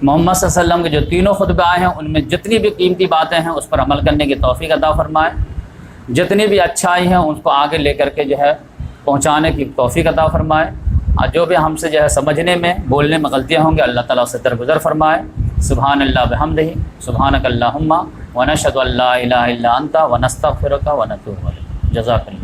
محمد صلی اللہ علیہ وسلم کے جو تینوں خطبے آئے ہیں ان میں جتنی بھی قیمتی باتیں ہیں اس پر عمل کرنے کی توفیق عطا فرمائے، جتنی بھی اچھائی ہیں ان کو آگے لے کر کے جو ہے پہنچانے کی توفیق عطا فرمائے، اور جو بھی ہم سے جو ہے سمجھنے میں بولنے میں غلطیاں ہوں گے اللہ تعالیٰ سے درگزر فرمائے۔ سبحان اللہ بحمدہ، سبحانک اللہم ونشہد ان لا الہ الا انت ونستغفرک ونتوب الیک۔ جزاک اللہ۔